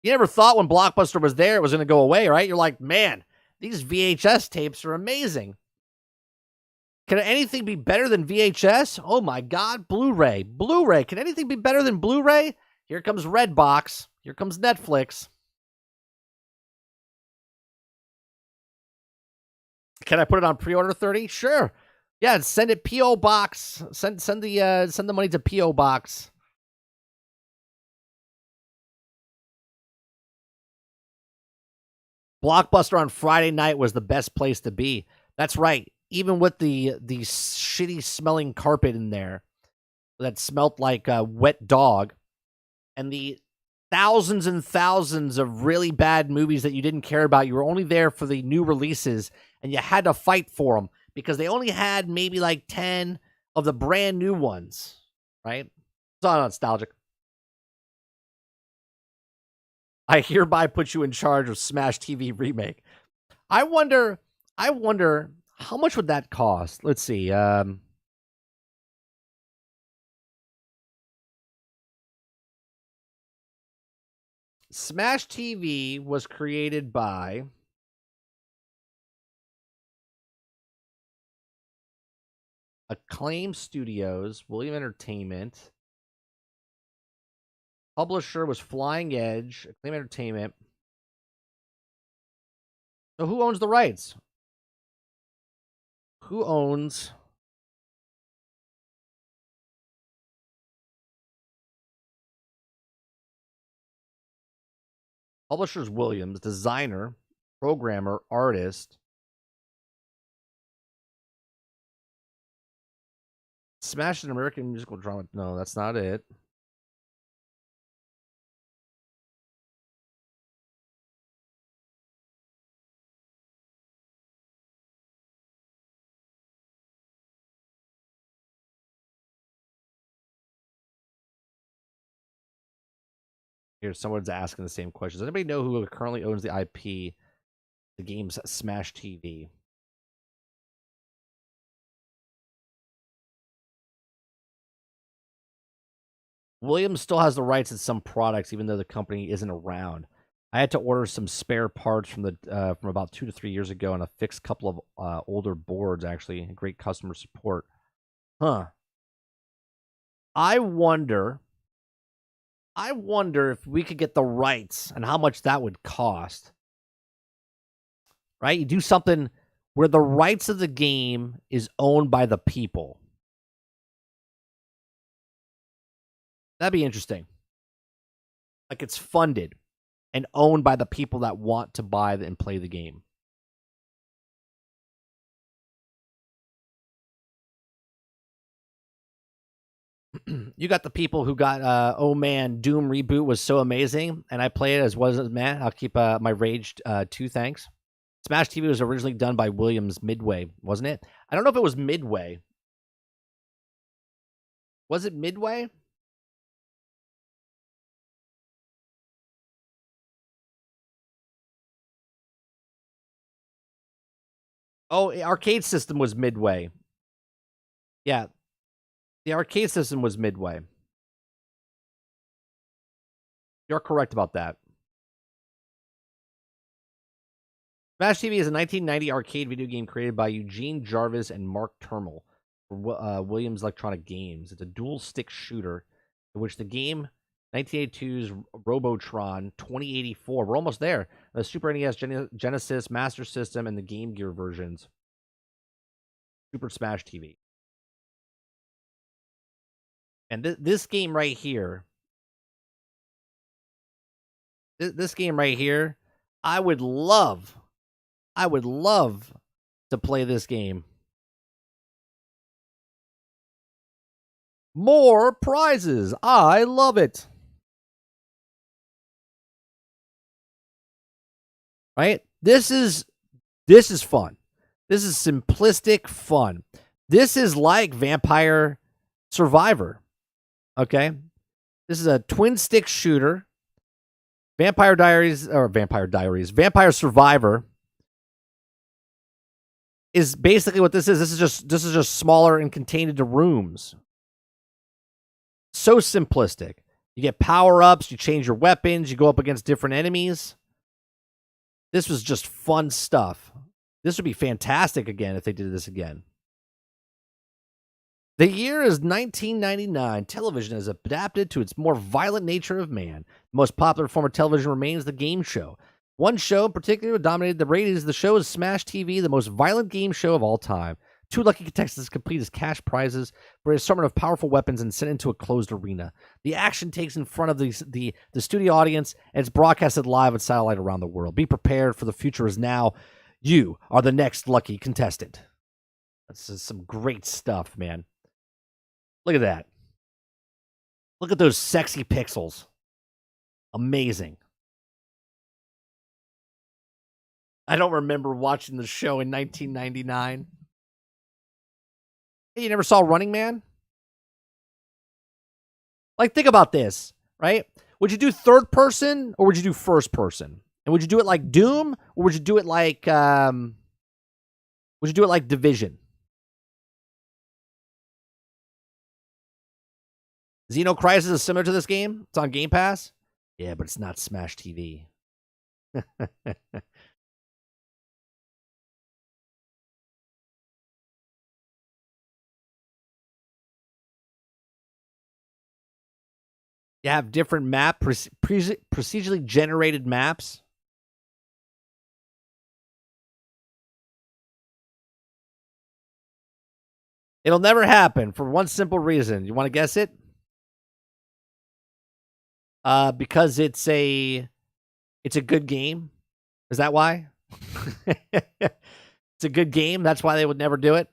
Speaker 1: You never thought when Blockbuster was there it was going to go away, right? You're like, man, these VHS tapes are amazing. Can anything be better than VHS? Oh my God, Blu-ray. Can anything be better than Blu-ray? Here comes Redbox. Here comes Netflix. Can I put it on pre-order 30? Sure. Yeah, send it P.O. Box. Send the money to P.O. Box. Blockbuster on Friday night was the best place to be. That's right. Even with the shitty smelling carpet in there, that smelt like a wet dog, and the thousands and thousands of really bad movies that you didn't care about. You were only there for the new releases, and you had to fight for them because they only had maybe like 10 of the brand new ones, right? It's all nostalgic. I hereby put you in charge of Smash TV remake. I wonder how much would that cost? Let's see. Smash TV was created by Acclaim Studios, William Entertainment. Publisher was Flying Edge, Acclaim Entertainment. So who owns the rights? Who owns Publishers? Williams, designer, programmer, artist. Smash is an American musical drama. No, that's not it. Here, someone's asking the same question. Does anybody know who currently owns the IP, the game's Smash TV? Williams still has the rights to some products, even though the company isn't around. I had to order some spare parts from from about 2 to 3 years ago, and a fixed couple of older boards. Actually, great customer support. Huh. I wonder if we could get the rights and how much that would cost. Right? You do something where the rights of the game is owned by the people. That'd be interesting. Like it's funded and owned by the people that want to buy and play the game. You got the people who got, oh man, Doom reboot was so amazing, and I play it as wasn't man. I'll keep my rage 2, thanks. Smash TV was originally done by Williams Midway, wasn't it? I don't know if it was Midway. Was it Midway? Oh, Arcade System was Midway. Yeah, the arcade system was Midway. You're correct about that. Smash TV is a 1990 arcade video game created by Eugene Jarvis and Mark Termel for Williams Electronic Games. It's a dual-stick shooter in which the game 1982's Robotron 2084. We're almost there. The Super NES, Genesis, Master System, and the Game Gear versions. Super Smash TV. And this game right here, this game right here, I would love to play this game. More prizes. I love it. Right? This is fun. This is simplistic fun. This is like Vampire Survivor. Okay? This is a twin stick shooter. Vampire Survivor is basically what this is. This is just smaller and contained into rooms. So simplistic. You get power-ups, you change your weapons, you go up against different enemies. This was just fun stuff. This would be fantastic again if they did this again. The year is 1999. Television has adapted to its more violent nature of man. The most popular form of television remains the game show. One show in particular dominated the ratings. The show is Smash TV, the most violent game show of all time. 2 lucky contestants complete as cash prizes for an assortment of powerful weapons and sent into a closed arena. The action takes in front of the studio audience, and it's broadcasted live on satellite around the world. Be prepared, for the future is now. You are the next lucky contestant. This is some great stuff, man. Look at that. Look at those sexy pixels. Amazing. I don't remember watching the show in 1999. Hey, you never saw Running Man? Like, think about this, right? Would you do third person or would you do first person? And would you do it like Doom or would you do it like Division? Xenocrisis is similar to this game. It's on Game Pass. Yeah, but it's not Smash TV. You have different procedurally generated maps. It'll never happen for one simple reason. You want to guess it? Because it's a good game. Is that why? It's a good game. That's why they would never do it.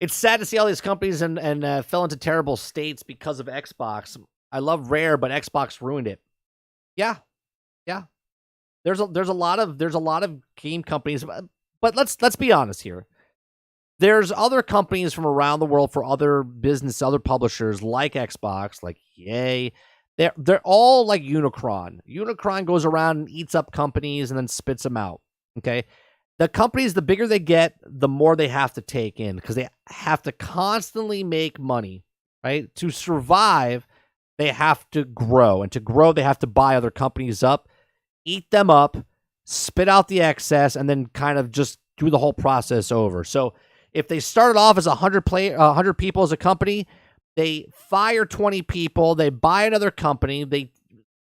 Speaker 1: It's sad to see all these companies and fell into terrible states because of Xbox. I love Rare, but Xbox ruined it. Yeah. There's a lot of game companies, but let's be honest here. There's other companies from around the world for other business, other publishers like Xbox, like EA. They're all like Unicron. Unicron goes around and eats up companies and then spits them out. Okay. The companies, the bigger they get, the more they have to take in because they have to constantly make money, right? To survive, they have to grow. And to grow, they have to buy other companies up, eat them up, spit out the excess, and then kind of just do the whole process over. So if they started off as 100 people as a company, they fire 20 people, they buy another company, they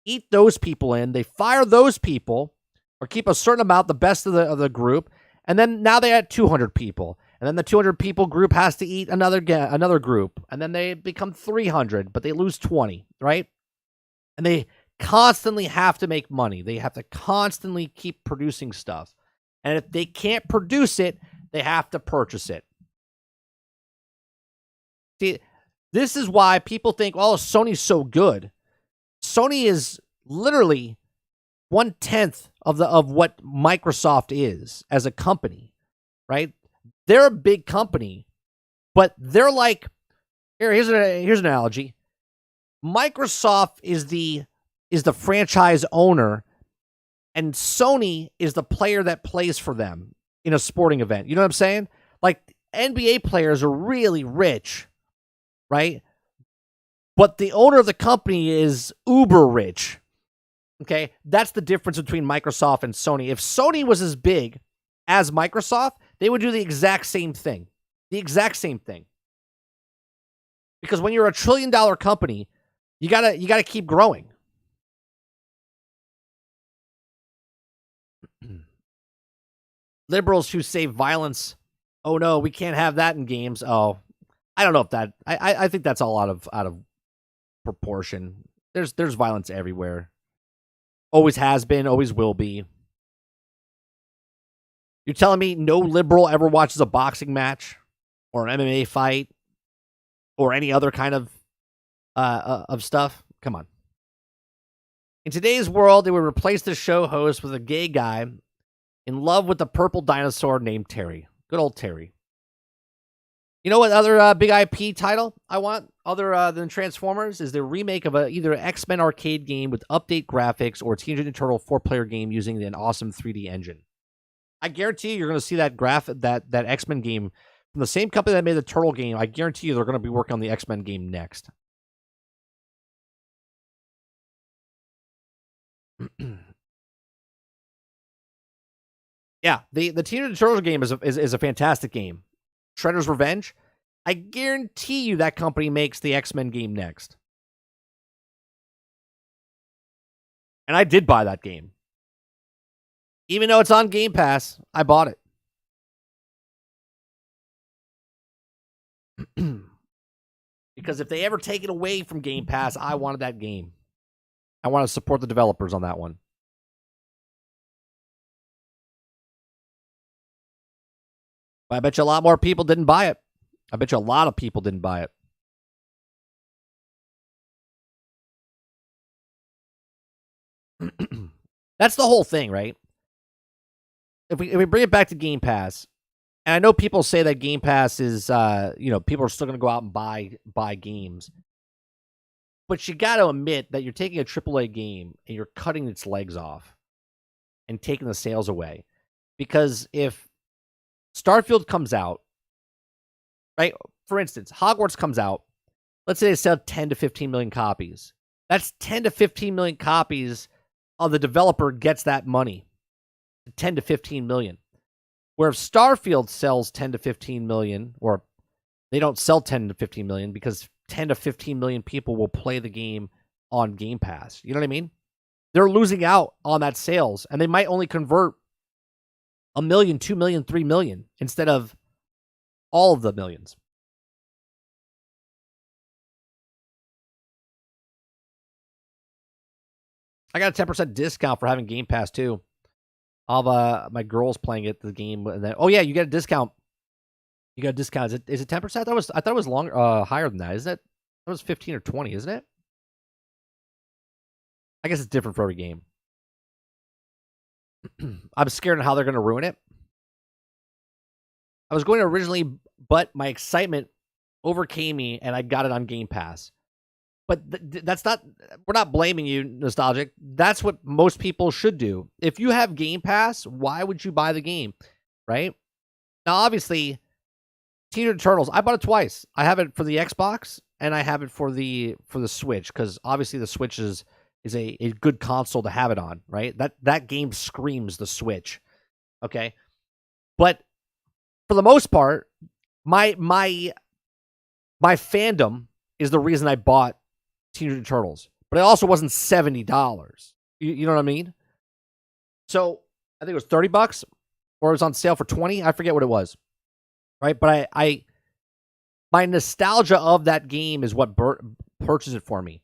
Speaker 1: eat those people in, they fire those people, or keep a certain amount, the best of the group, and then now they had 200 people, and then the 200 people group has to eat another group, and then they become 300, but they lose 20, right? And they constantly have to make money. They have to constantly keep producing stuff, and if they can't produce it, they have to purchase it. See, this is why people think, oh, Sony's so good. Sony is literally 1/10 of what Microsoft is as a company, right? They're a big company, but they're like, here's an analogy. Microsoft is the franchise owner, and Sony is the player that plays for them in a sporting event. You know what I'm saying? Like, NBA players are really rich, right? But the owner of the company is uber rich. Okay, that's the difference between Microsoft and Sony. If Sony was as big as Microsoft, they would do the exact same thing. The exact same thing. Because when you're a $1 trillion company, you gotta keep growing. Liberals who say violence, oh no, we can't have that in games. Oh, I don't know if that. I think that's all out of proportion. There's violence everywhere. Always has been, always will be. You're telling me no liberal ever watches a boxing match or an MMA fight or any other kind of stuff? Come on. In today's world, they would replace the show host with a gay guy in love with a purple dinosaur named Terry. Good old Terry. You know what other big IP title I want other than Transformers is the remake of either an X-Men arcade game with update graphics or a Teenage Mutant Turtle 4-player game using an awesome 3D engine. I guarantee you're going to see that that X-Men game from the same company that made the Turtle game. I guarantee you they're going to be working on the X-Men game next. Yeah, the Teenage Mutant Turtles game is a fantastic game. Shredder's Revenge, I guarantee you that company makes the X-Men game next. And I did buy that game. Even though it's on Game Pass, I bought it. Because if they ever take it away from Game Pass, I wanted that game. I want to support the developers on that one. I bet you a lot more people didn't buy it. I bet you a lot of people didn't buy it. That's the whole thing, right? If we bring it back to Game Pass, and I know people say that Game Pass is, people are still going to go out and buy games, but you got to admit that you're taking a AAA game and you're cutting its legs off and taking the sales away. Because if Starfield comes out, right? For instance, Hogwarts comes out. Let's say they sell 10 to 15 million copies. That's 10 to 15 million copies of the developer gets that money. 10 to 15 million. Where if Starfield sells 10 to 15 million, or they don't sell 10 to 15 million because 10 to 15 million people will play the game on Game Pass. You know what I mean? They're losing out on that sales, and they might only convert 1 million, 2 million, 3 million instead of all of the millions. I got a 10% discount for having Game Pass too. All of my girls playing it the game, and then you get a discount. You got a discount. Is it 10%? I thought it was longer, higher than that. Isn't it? That was 15 or 20, isn't it? I guess it's different for every game. I'm scared of how they're going to ruin it. I was going to originally, but my excitement overcame me, and I got it on Game Pass. But that's not, we're not blaming you, Nostalgic. That's what most people should do. If you have Game Pass, why would you buy the game, right? Now, obviously, Teenage Mutant Turtles, I bought it twice. I have it for the Xbox, and I have it for the Switch, because obviously the Switch is a good console to have it on, right? That game screams the Switch, okay? But for the most part, my fandom is the reason I bought Teenage Mutant Turtles, but it also wasn't $70. You know what I mean? So I think it was $30, or it was on sale for $20. I forget what it was, right? But I my nostalgia of that game is what purchased it for me.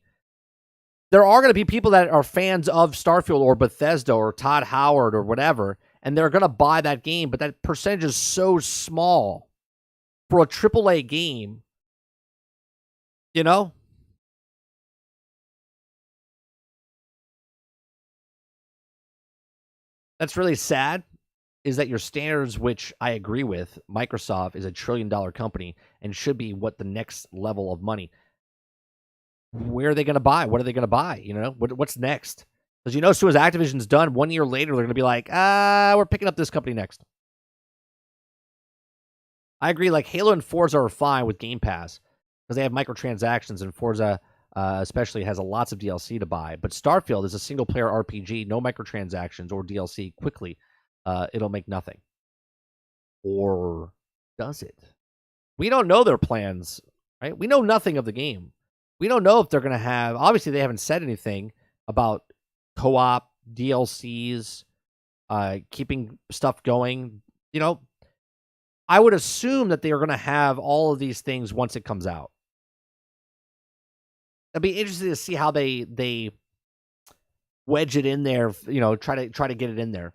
Speaker 1: There are going to be people that are fans of Starfield or Bethesda or Todd Howard or whatever, and they're going to buy that game, but that percentage is so small for a AAA game, you know? That's really sad, is that your standards, which I agree with, Microsoft is a $1 trillion company and should be what the next level of money. Where are they going to buy? What are they going to buy? You know, what's next? Because as soon as Activision's done, 1 year later, they're going to be like, we're picking up this company next. I agree. Like Halo and Forza are fine with Game Pass because they have microtransactions, and Forza especially has lots of DLC to buy. But Starfield is a single-player RPG, no microtransactions or DLC. Quickly, it'll make nothing. Or does it? We don't know their plans, right? We know nothing of the game. We don't know if they're going to have... Obviously, they haven't said anything about co-op, DLCs, keeping stuff going. I would assume that they are going to have all of these things once it comes out. It'd be interesting to see how they wedge it in there, try to get it in there.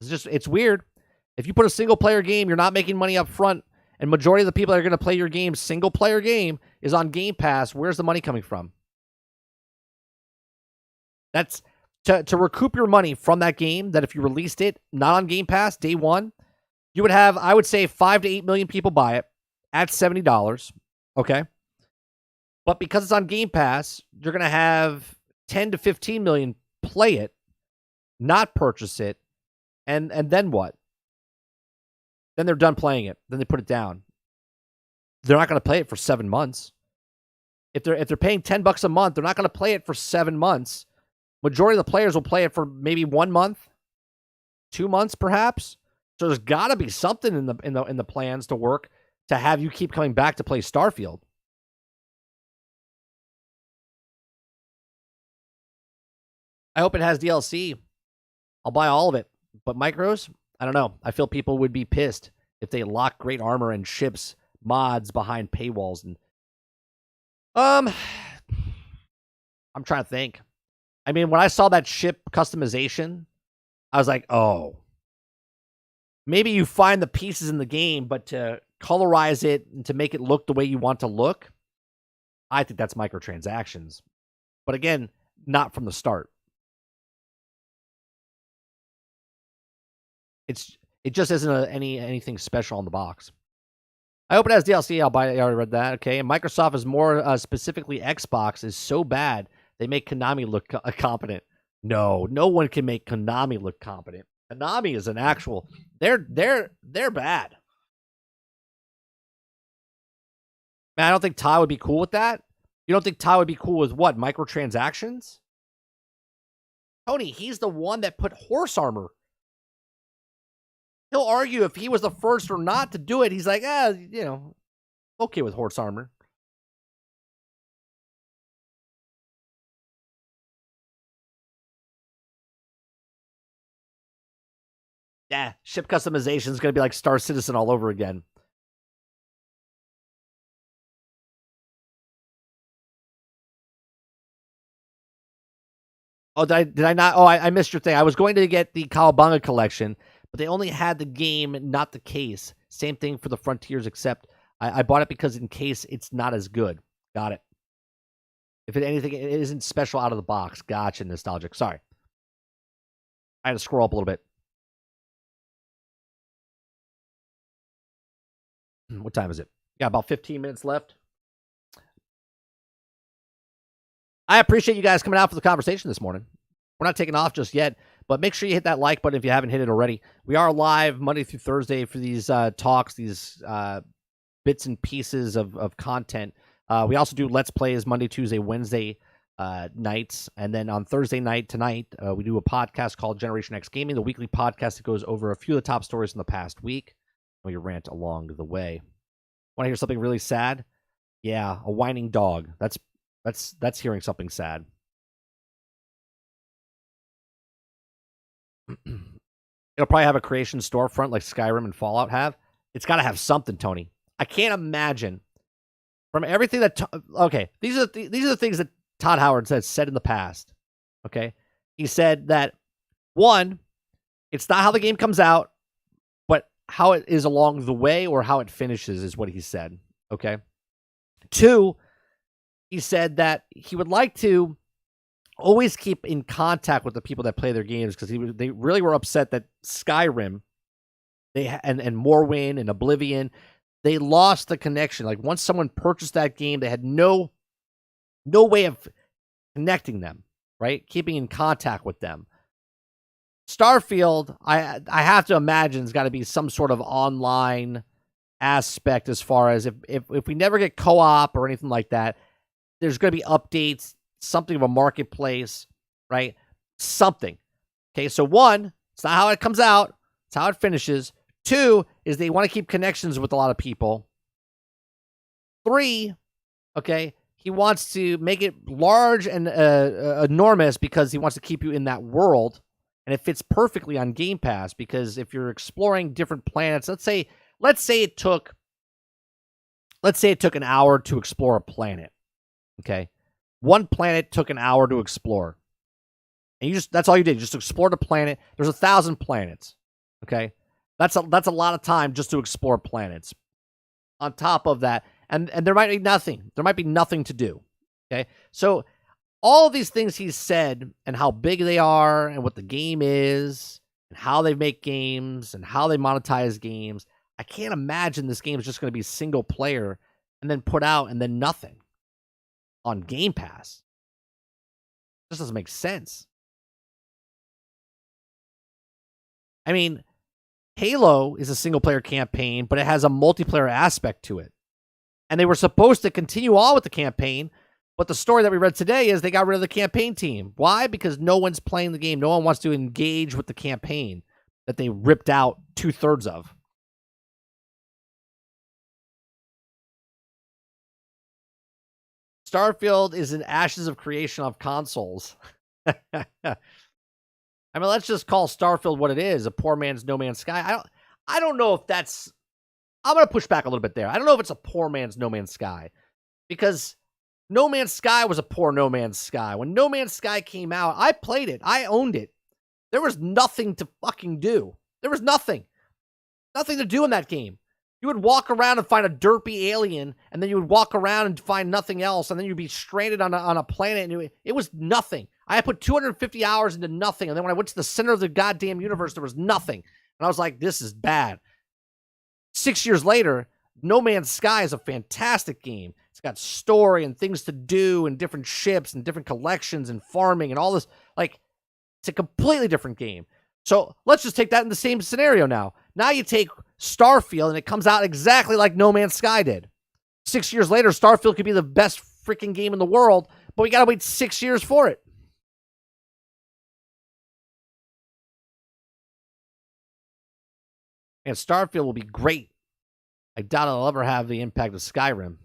Speaker 1: It's weird. If you put a single player game, you're not making money up front, and majority of the people that are going to play your game, single player game, is on Game Pass. Where's the money coming from? That's to recoup your money from that game, that if you released it not on Game Pass day one, you would have, I would say, 5 to 8 million people buy it at $70. Okay. But because it's on Game Pass, you're going to have 10 to 15 million play it, not purchase it, and then what? Then they're done playing it. Then they put it down. They're not going to play it for 7 months. If they're paying $10 a month, they're not going to play it for 7 months. Majority of the players will play it for maybe 1 month, 2 months, perhaps. So there's got to be something in the plans to work to have you keep coming back to play Starfield. I hope it has DLC. I'll buy all of it. But micros, I don't know. I feel people would be pissed if they lock great armor and ships mods behind paywalls. And I'm trying to think. I mean, when I saw that ship customization, I was like, oh, maybe you find the pieces in the game, but to colorize it and to make it look the way you want to look, I think that's microtransactions. But again, not from the start. It just isn't anything special on the box. I hope it has DLC. I'll buy it. I already read that. Okay. And Microsoft is more specifically Xbox is so bad they make Konami look competent. No one can make Konami look competent. Konami is an actual. They're bad. Man, I don't think Ty would be cool with that. You don't think Ty would be cool with what? Microtransactions? Tony, he's the one that put horse armor. He'll argue if he was the first or not to do it. He's like, okay with horse armor. Yeah, ship customization is going to be like Star Citizen all over again. Oh, did I not? Oh, I missed your thing. I was going to get the Cowabunga collection, but they only had the game, not the case. Same thing for the Frontiers, except I bought it because in case it's not as good. Got it. If anything, it isn't special out of the box. Gotcha, nostalgic. Sorry. I had to scroll up a little bit. What time is it? Got about 15 minutes left. I appreciate you guys coming out for the conversation this morning. We're not taking off just yet, but make sure you hit that like button if you haven't hit it already. We are live Monday through Thursday for these talks, these bits and pieces of content. We also do Let's Plays Monday, Tuesday, Wednesday nights. And then on Thursday night tonight, we do a podcast called Generation X Gaming, the weekly podcast that goes over a few of the top stories in the past week. We rant along the way. Want to hear something really sad? Yeah, a whining dog. That's hearing something sad. It'll probably have a creation storefront like Skyrim and Fallout have. It's got to have something, Tony. I can't imagine from everything that. Okay, these are the things that Todd Howard has said in the past. Okay, he said that one, it's not how the game comes out, but how it is along the way or how it finishes is what he said. Okay. Two, he said that he would like to always keep in contact with the people that play their games because they really were upset that Skyrim, and Morrowind and Oblivion, they lost the connection. Like once someone purchased that game, they had no way of connecting them, right? Keeping in contact with them. Starfield, I have to imagine, has got to be some sort of online aspect as far as if we never get co-op or anything like that, there's going to be updates, something of a marketplace, right? Something. Okay, so one, it's not how it comes out, it's how it finishes. Two is they want to keep connections with a lot of people. Three, okay, he wants to make it large and enormous because he wants to keep you in that world. And it fits perfectly on Game Pass because if you're exploring different planets, let's say it took an hour to explore a planet. Okay. One planet took an hour to explore. And that's all you did. You just explore the planet. There's 1,000 planets. Okay. That's a lot of time just to explore planets. On top of that, and there might be nothing. There might be nothing to do. Okay. So all of these things he's said and how big they are and what the game is and how they make games and how they monetize games. I can't imagine this game is just going to be single player and then put out and then nothing on Game Pass. This doesn't make sense. I mean, Halo is a single player campaign, but it has a multiplayer aspect to it. And they were supposed to continue on with the campaign, but the story that we read today is they got rid of the campaign team. Why? Because no one's playing the game. No one wants to engage with the campaign that they ripped out 2/3 of. Starfield is an ashes of creation of consoles. I mean, let's just call Starfield what it is, a poor man's No Man's Sky. I don't know if that's... I'm going to push back a little bit there. I don't know if it's a poor man's No Man's Sky. Because No Man's Sky was a poor No Man's Sky. When No Man's Sky came out, I played it. I owned it. There was nothing to fucking do. There was nothing. Nothing to do in that game. You would walk around and find a derpy alien, and then you would walk around and find nothing else, and then you'd be stranded on a planet, and it was nothing. I had put 250 hours into nothing, and then when I went to the center of the goddamn universe, there was nothing. And I was like, this is bad. 6 years later, No Man's Sky is a fantastic game. It's got story and things to do and different ships and different collections and farming and all this. Like, it's a completely different game. So let's just take that in the same scenario now. Now you take Starfield and it comes out exactly like No Man's Sky did. 6 years later, Starfield could be the best freaking game in the world, but we got to wait 6 years for it. And Starfield will be great. I doubt it'll ever have the impact of Skyrim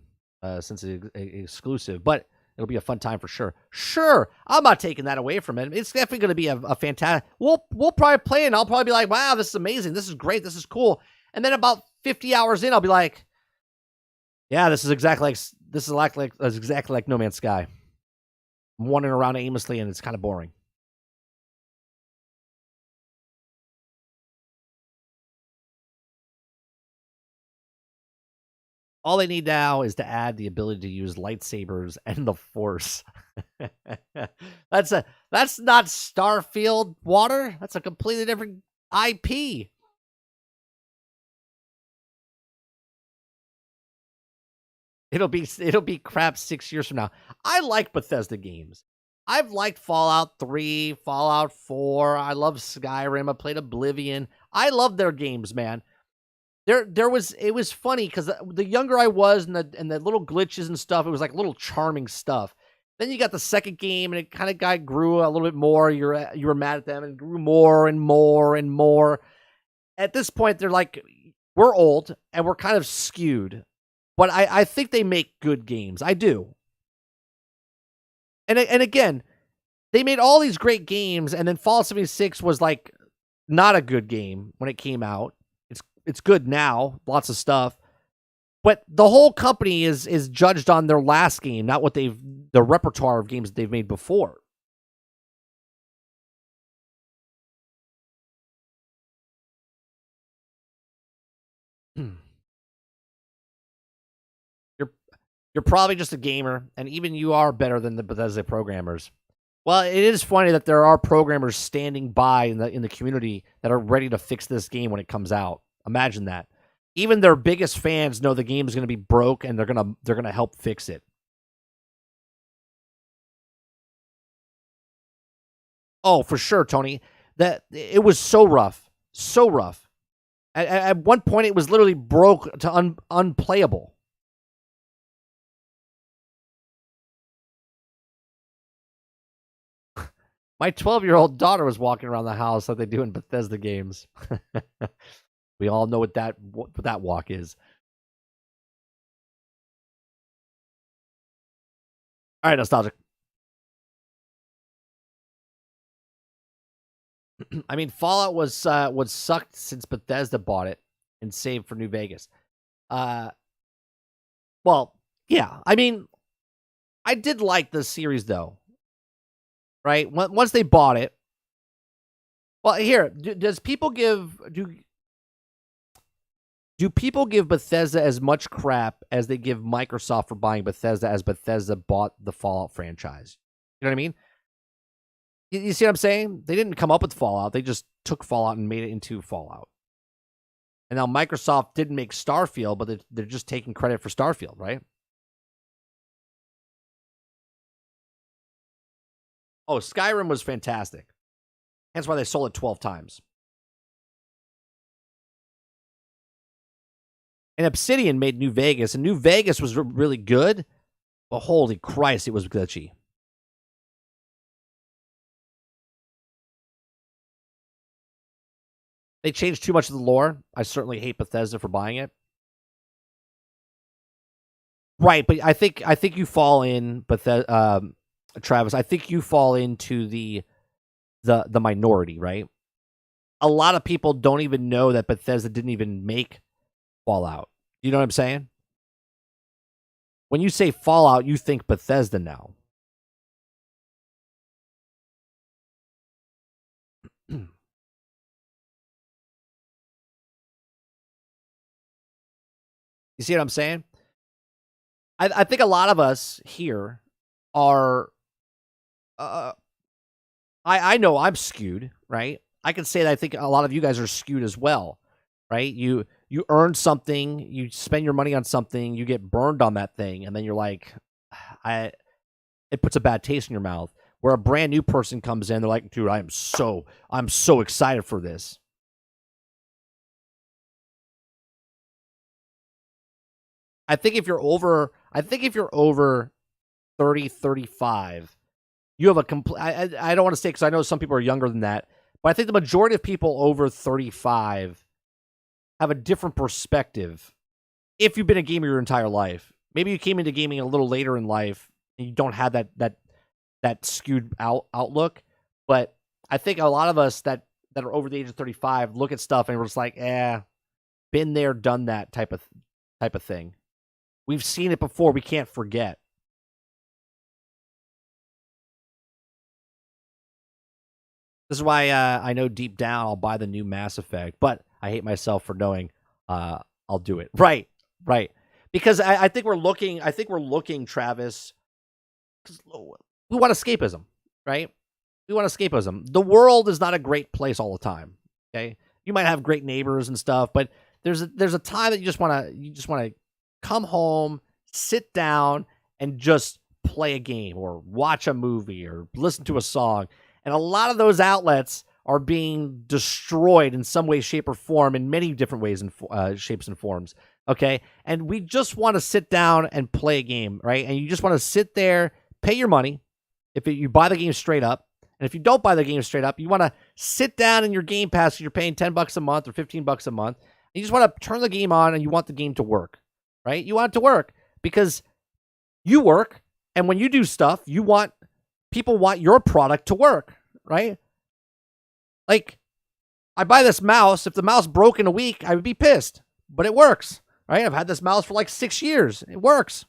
Speaker 1: since it's exclusive, but it'll be a fun time for sure. Sure, I'm not taking that away from it. It's definitely going to be a fantastic. We'll probably play it, and I'll probably be like, wow, this is amazing. This is great. This is cool. And then about 50 hours in, I'll be like, yeah, this is exactly like No Man's Sky. I'm wandering around aimlessly, and it's kind of boring. All they need now is to add the ability to use lightsabers and the Force. That's not Starfield water. That's a completely different IP. It'll be crap 6 years from now. I like Bethesda games. I've liked Fallout 3, Fallout 4. I love Skyrim. I played Oblivion. I love their games, man. It was funny because the younger I was and the little glitches and stuff, it was like little charming stuff. Then you got the second game and it kind of grew a little bit more. You were mad at them and it grew more and more and more. At this point, they're like, we're old and we're kind of skewed, but I think they make good games. I do. And again, they made all these great games, and then Fallout 76 was like not a good game when it came out. It's good now, lots of stuff. But the whole company is judged on their last game, not what the repertoire of games that they've made before. You're probably just a gamer, and even you are better than the Bethesda programmers. Well, it is funny that there are programmers standing by in the community that are ready to fix this game when it comes out. Imagine that. Even their biggest fans know the game is going to be broke, and they're gonna help fix it. Oh, for sure, Tony. That it was so rough, so rough. At one point, it was literally broke to unplayable. My 12-year-old daughter was walking around the house like they do in Bethesda games. We all know what that walk is. All right, nostalgic. I mean, Fallout was sucked since Bethesda bought it and saved for New Vegas. Well, yeah. I mean, I did like the series though. Right? Once they bought it. Well, here, do people give Bethesda as much crap as they give Microsoft for buying Bethesda as Bethesda bought the Fallout franchise? You know what I mean? You see what I'm saying? They didn't come up with Fallout. They just took Fallout and made it into Fallout. And now Microsoft didn't make Starfield, but they're just taking credit for Starfield, right? Oh, Skyrim was fantastic. That's why they sold it 12 times. And Obsidian made New Vegas, and New Vegas was really good, but holy Christ, it was glitchy. They changed too much of the lore. I certainly hate Bethesda for buying it. Right, but I think you fall in Bethesda, Travis. I think you fall into the minority, right? A lot of people don't even know that Bethesda didn't even make Fallout. You know what I'm saying? When you say Fallout, you think Bethesda now. You see what I'm saying? I think a lot of us here are. Uh, I know I'm skewed, right? I can say that I think a lot of you guys are skewed as well, right? You earn something, you spend your money on something, you get burned on that thing, and then you're like, I it puts a bad taste in your mouth. Where a brand new person comes in, they're like, dude, I'm so excited for this. I think if you're over 30, 35, you have a complete. I don't want to say because I know some people are younger than that, but I think the majority of people over 35 have a different perspective. If you've been a gamer your entire life, maybe you came into gaming a little later in life and you don't have that skewed outlook. But I think a lot of us that are over the age of 35 look at stuff and we're just like, been there, done that type of thing. We've seen it before. We can't forget. This is why I know deep down I'll buy the new Mass Effect, but I hate myself for knowing I'll do it. Right, right. Because I think we're looking. I think we're looking, Travis. Because we want escapism, right? We want escapism. The world is not a great place all the time. Okay, you might have great neighbors and stuff, but there's a time that you just want to come home, sit down, and just play a game or watch a movie or listen to a song. And a lot of those outlets are being destroyed in some way, shape, or form in many different ways and shapes and forms. Okay. And we just want to sit down and play a game, right? And you just want to sit there, pay your money if you buy the game straight up. And if you don't buy the game straight up, you want to sit down in your Game Pass. You're paying $10 a month or $15 a month. And you just want to turn the game on and you want the game to work, right? You want it to work because you work. And when you do stuff, people want your product to work, right? Like, I buy this mouse. If the mouse broke in a week, I would be pissed. But it works, right? I've had this mouse for like 6 years. It works.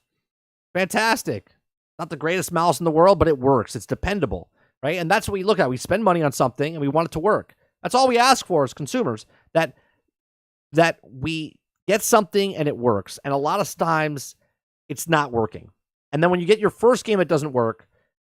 Speaker 1: Fantastic. Not the greatest mouse in the world, but it works. It's dependable, right? And that's what we look at. We spend money on something and we want it to work. That's all we ask for as consumers, that we get something and it works. And a lot of times it's not working. And then when you get your first game, it doesn't work.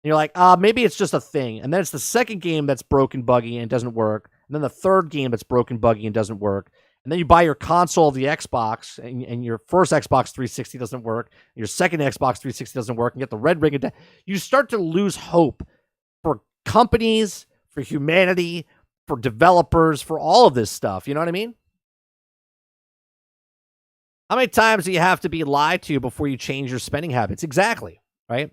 Speaker 1: And you're like, maybe it's just a thing. And then it's the second game that's broken, buggy, and it doesn't work. And then the third game that's broken, buggy, and doesn't work. And then you buy your console, the Xbox, and your first Xbox 360 doesn't work. Your second Xbox 360 doesn't work, and get the red ring. You start to lose hope for companies, for humanity, for developers, for all of this stuff. You know what I mean? How many times do you have to be lied to before you change your spending habits? Exactly, right?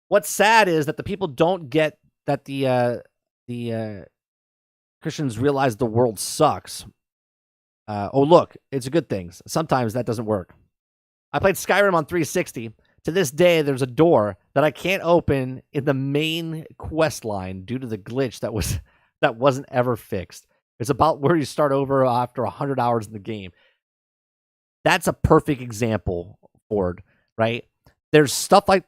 Speaker 1: What's sad is that the people don't get that the Christians realize the world sucks. Look, it's a good thing. Sometimes that doesn't work. I played Skyrim on 360. To this day, there's a door that I can't open in the main quest line due to the glitch that wasn't ever fixed. It's about where you start over after 100 hours in the game. That's a perfect example, Ford, right? There's stuff like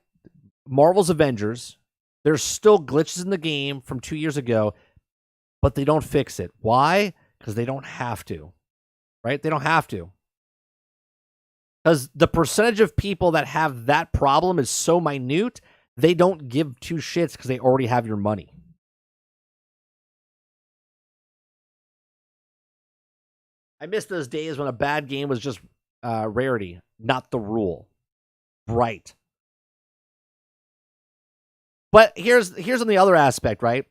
Speaker 1: Marvel's Avengers. There's still glitches in the game from 2 years ago, but they don't fix it. Why? Because they don't have to, right? They don't have to. Because the percentage of people that have that problem is so minute, they don't give two shits because they already have your money. I miss those days when a bad game was just rarity, not the rule. Right. But here's on the other aspect, right?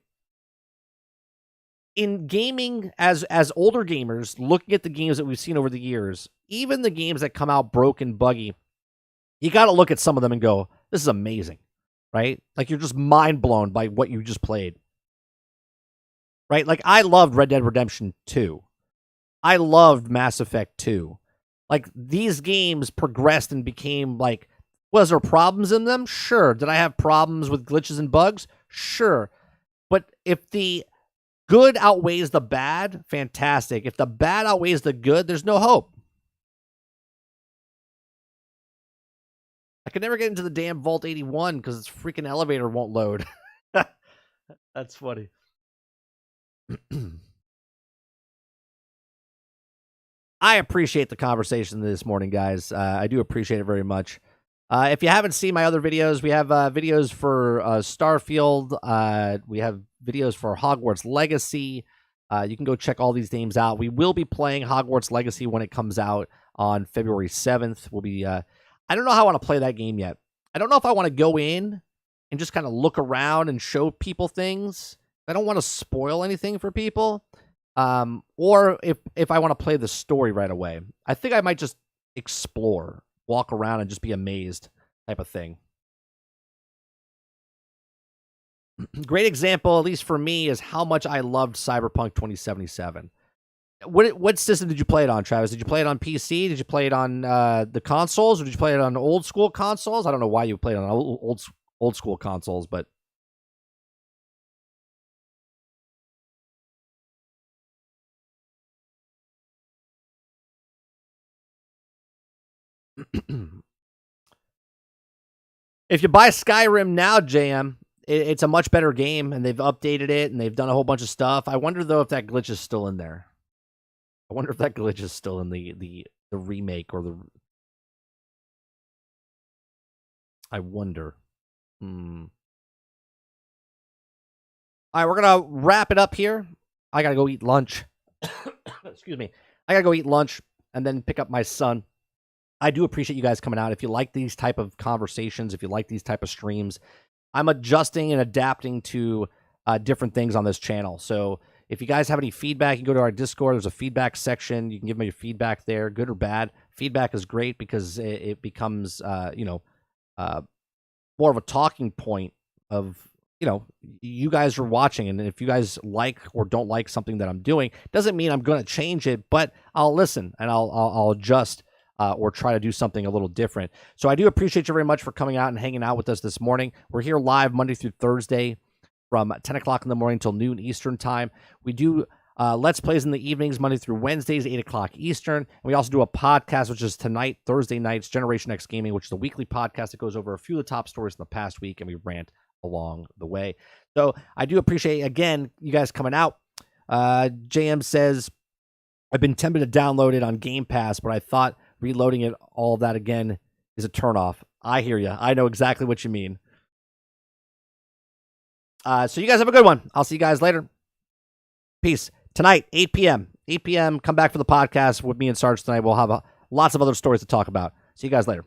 Speaker 1: In gaming, as older gamers, looking at the games that we've seen over the years, even the games that come out broken, buggy, you got to look at some of them and go, this is amazing, right? Like, you're just mind blown by what you just played, right? Like, I loved Red Dead Redemption 2. I loved Mass Effect 2. Like, these games progressed and became like, was there problems in them? Sure. Did I have problems with glitches and bugs? Sure. But if the good outweighs the bad, fantastic. If the bad outweighs the good, there's no hope. I could never get into the damn Vault 81 because its freaking elevator won't load. That's funny. I appreciate the conversation this morning, guys. I do appreciate it very much. If you haven't seen my other videos, we have videos for Starfield. We have videos for Hogwarts Legacy. You can go check all these games out. We will be playing Hogwarts Legacy when it comes out on February 7th. We'll be. I don't know how I want to play that game yet. I don't know if I want to go in and just kind of look around and show people things. I don't want to spoil anything for people. Or if I want to play the story right away. I think I might just explore, walk around, and just be amazed type of thing. Great example, at least for me, is how much I loved Cyberpunk 2077. What system did you play it on, Travis? Did you play it on PC? Did you play it on the consoles, or did you play it on old school consoles? I don't know why you played it on old school consoles, but if you buy Skyrim now, JM, it's a much better game, and they've updated it, and they've done a whole bunch of stuff. I wonder, though, if that glitch is still in there. I wonder if that glitch is still in the remake or the... I wonder. All right, we're going to wrap it up here. I got to go eat lunch. Excuse me. I got to go eat lunch and then pick up my son. I do appreciate you guys coming out. If you like these type of conversations, if you like these type of streams, I'm adjusting and adapting to different things on this channel. So if you guys have any feedback, you can go to our Discord. There's a feedback section. You can give me your feedback there, good or bad. Feedback is great because it becomes, more of a talking point of, you guys are watching. And if you guys like or don't like something that I'm doing, doesn't mean I'm going to change it, but I'll listen and I'll adjust or try to do something a little different. So I do appreciate you very much for coming out and hanging out with us this morning. We're here live Monday through Thursday from 10 o'clock in the morning till noon Eastern time. We do Let's Plays in the evenings, Monday through Wednesdays, 8 o'clock Eastern. And we also do a podcast, which is tonight, Thursday nights, Generation X Gaming, which is a weekly podcast that goes over a few of the top stories in the past week, and we rant along the way. So I do appreciate, again, you guys coming out. JM says, I've been tempted to download it on Game Pass, but I thought reloading it, all of that again, is a turnoff. I hear you. I know exactly what you mean. So you guys have a good one. I'll see you guys later. Peace. Tonight, 8 p.m. 8 p.m., come back for the podcast with me and Sarge tonight. We'll have lots of other stories to talk about. See you guys later.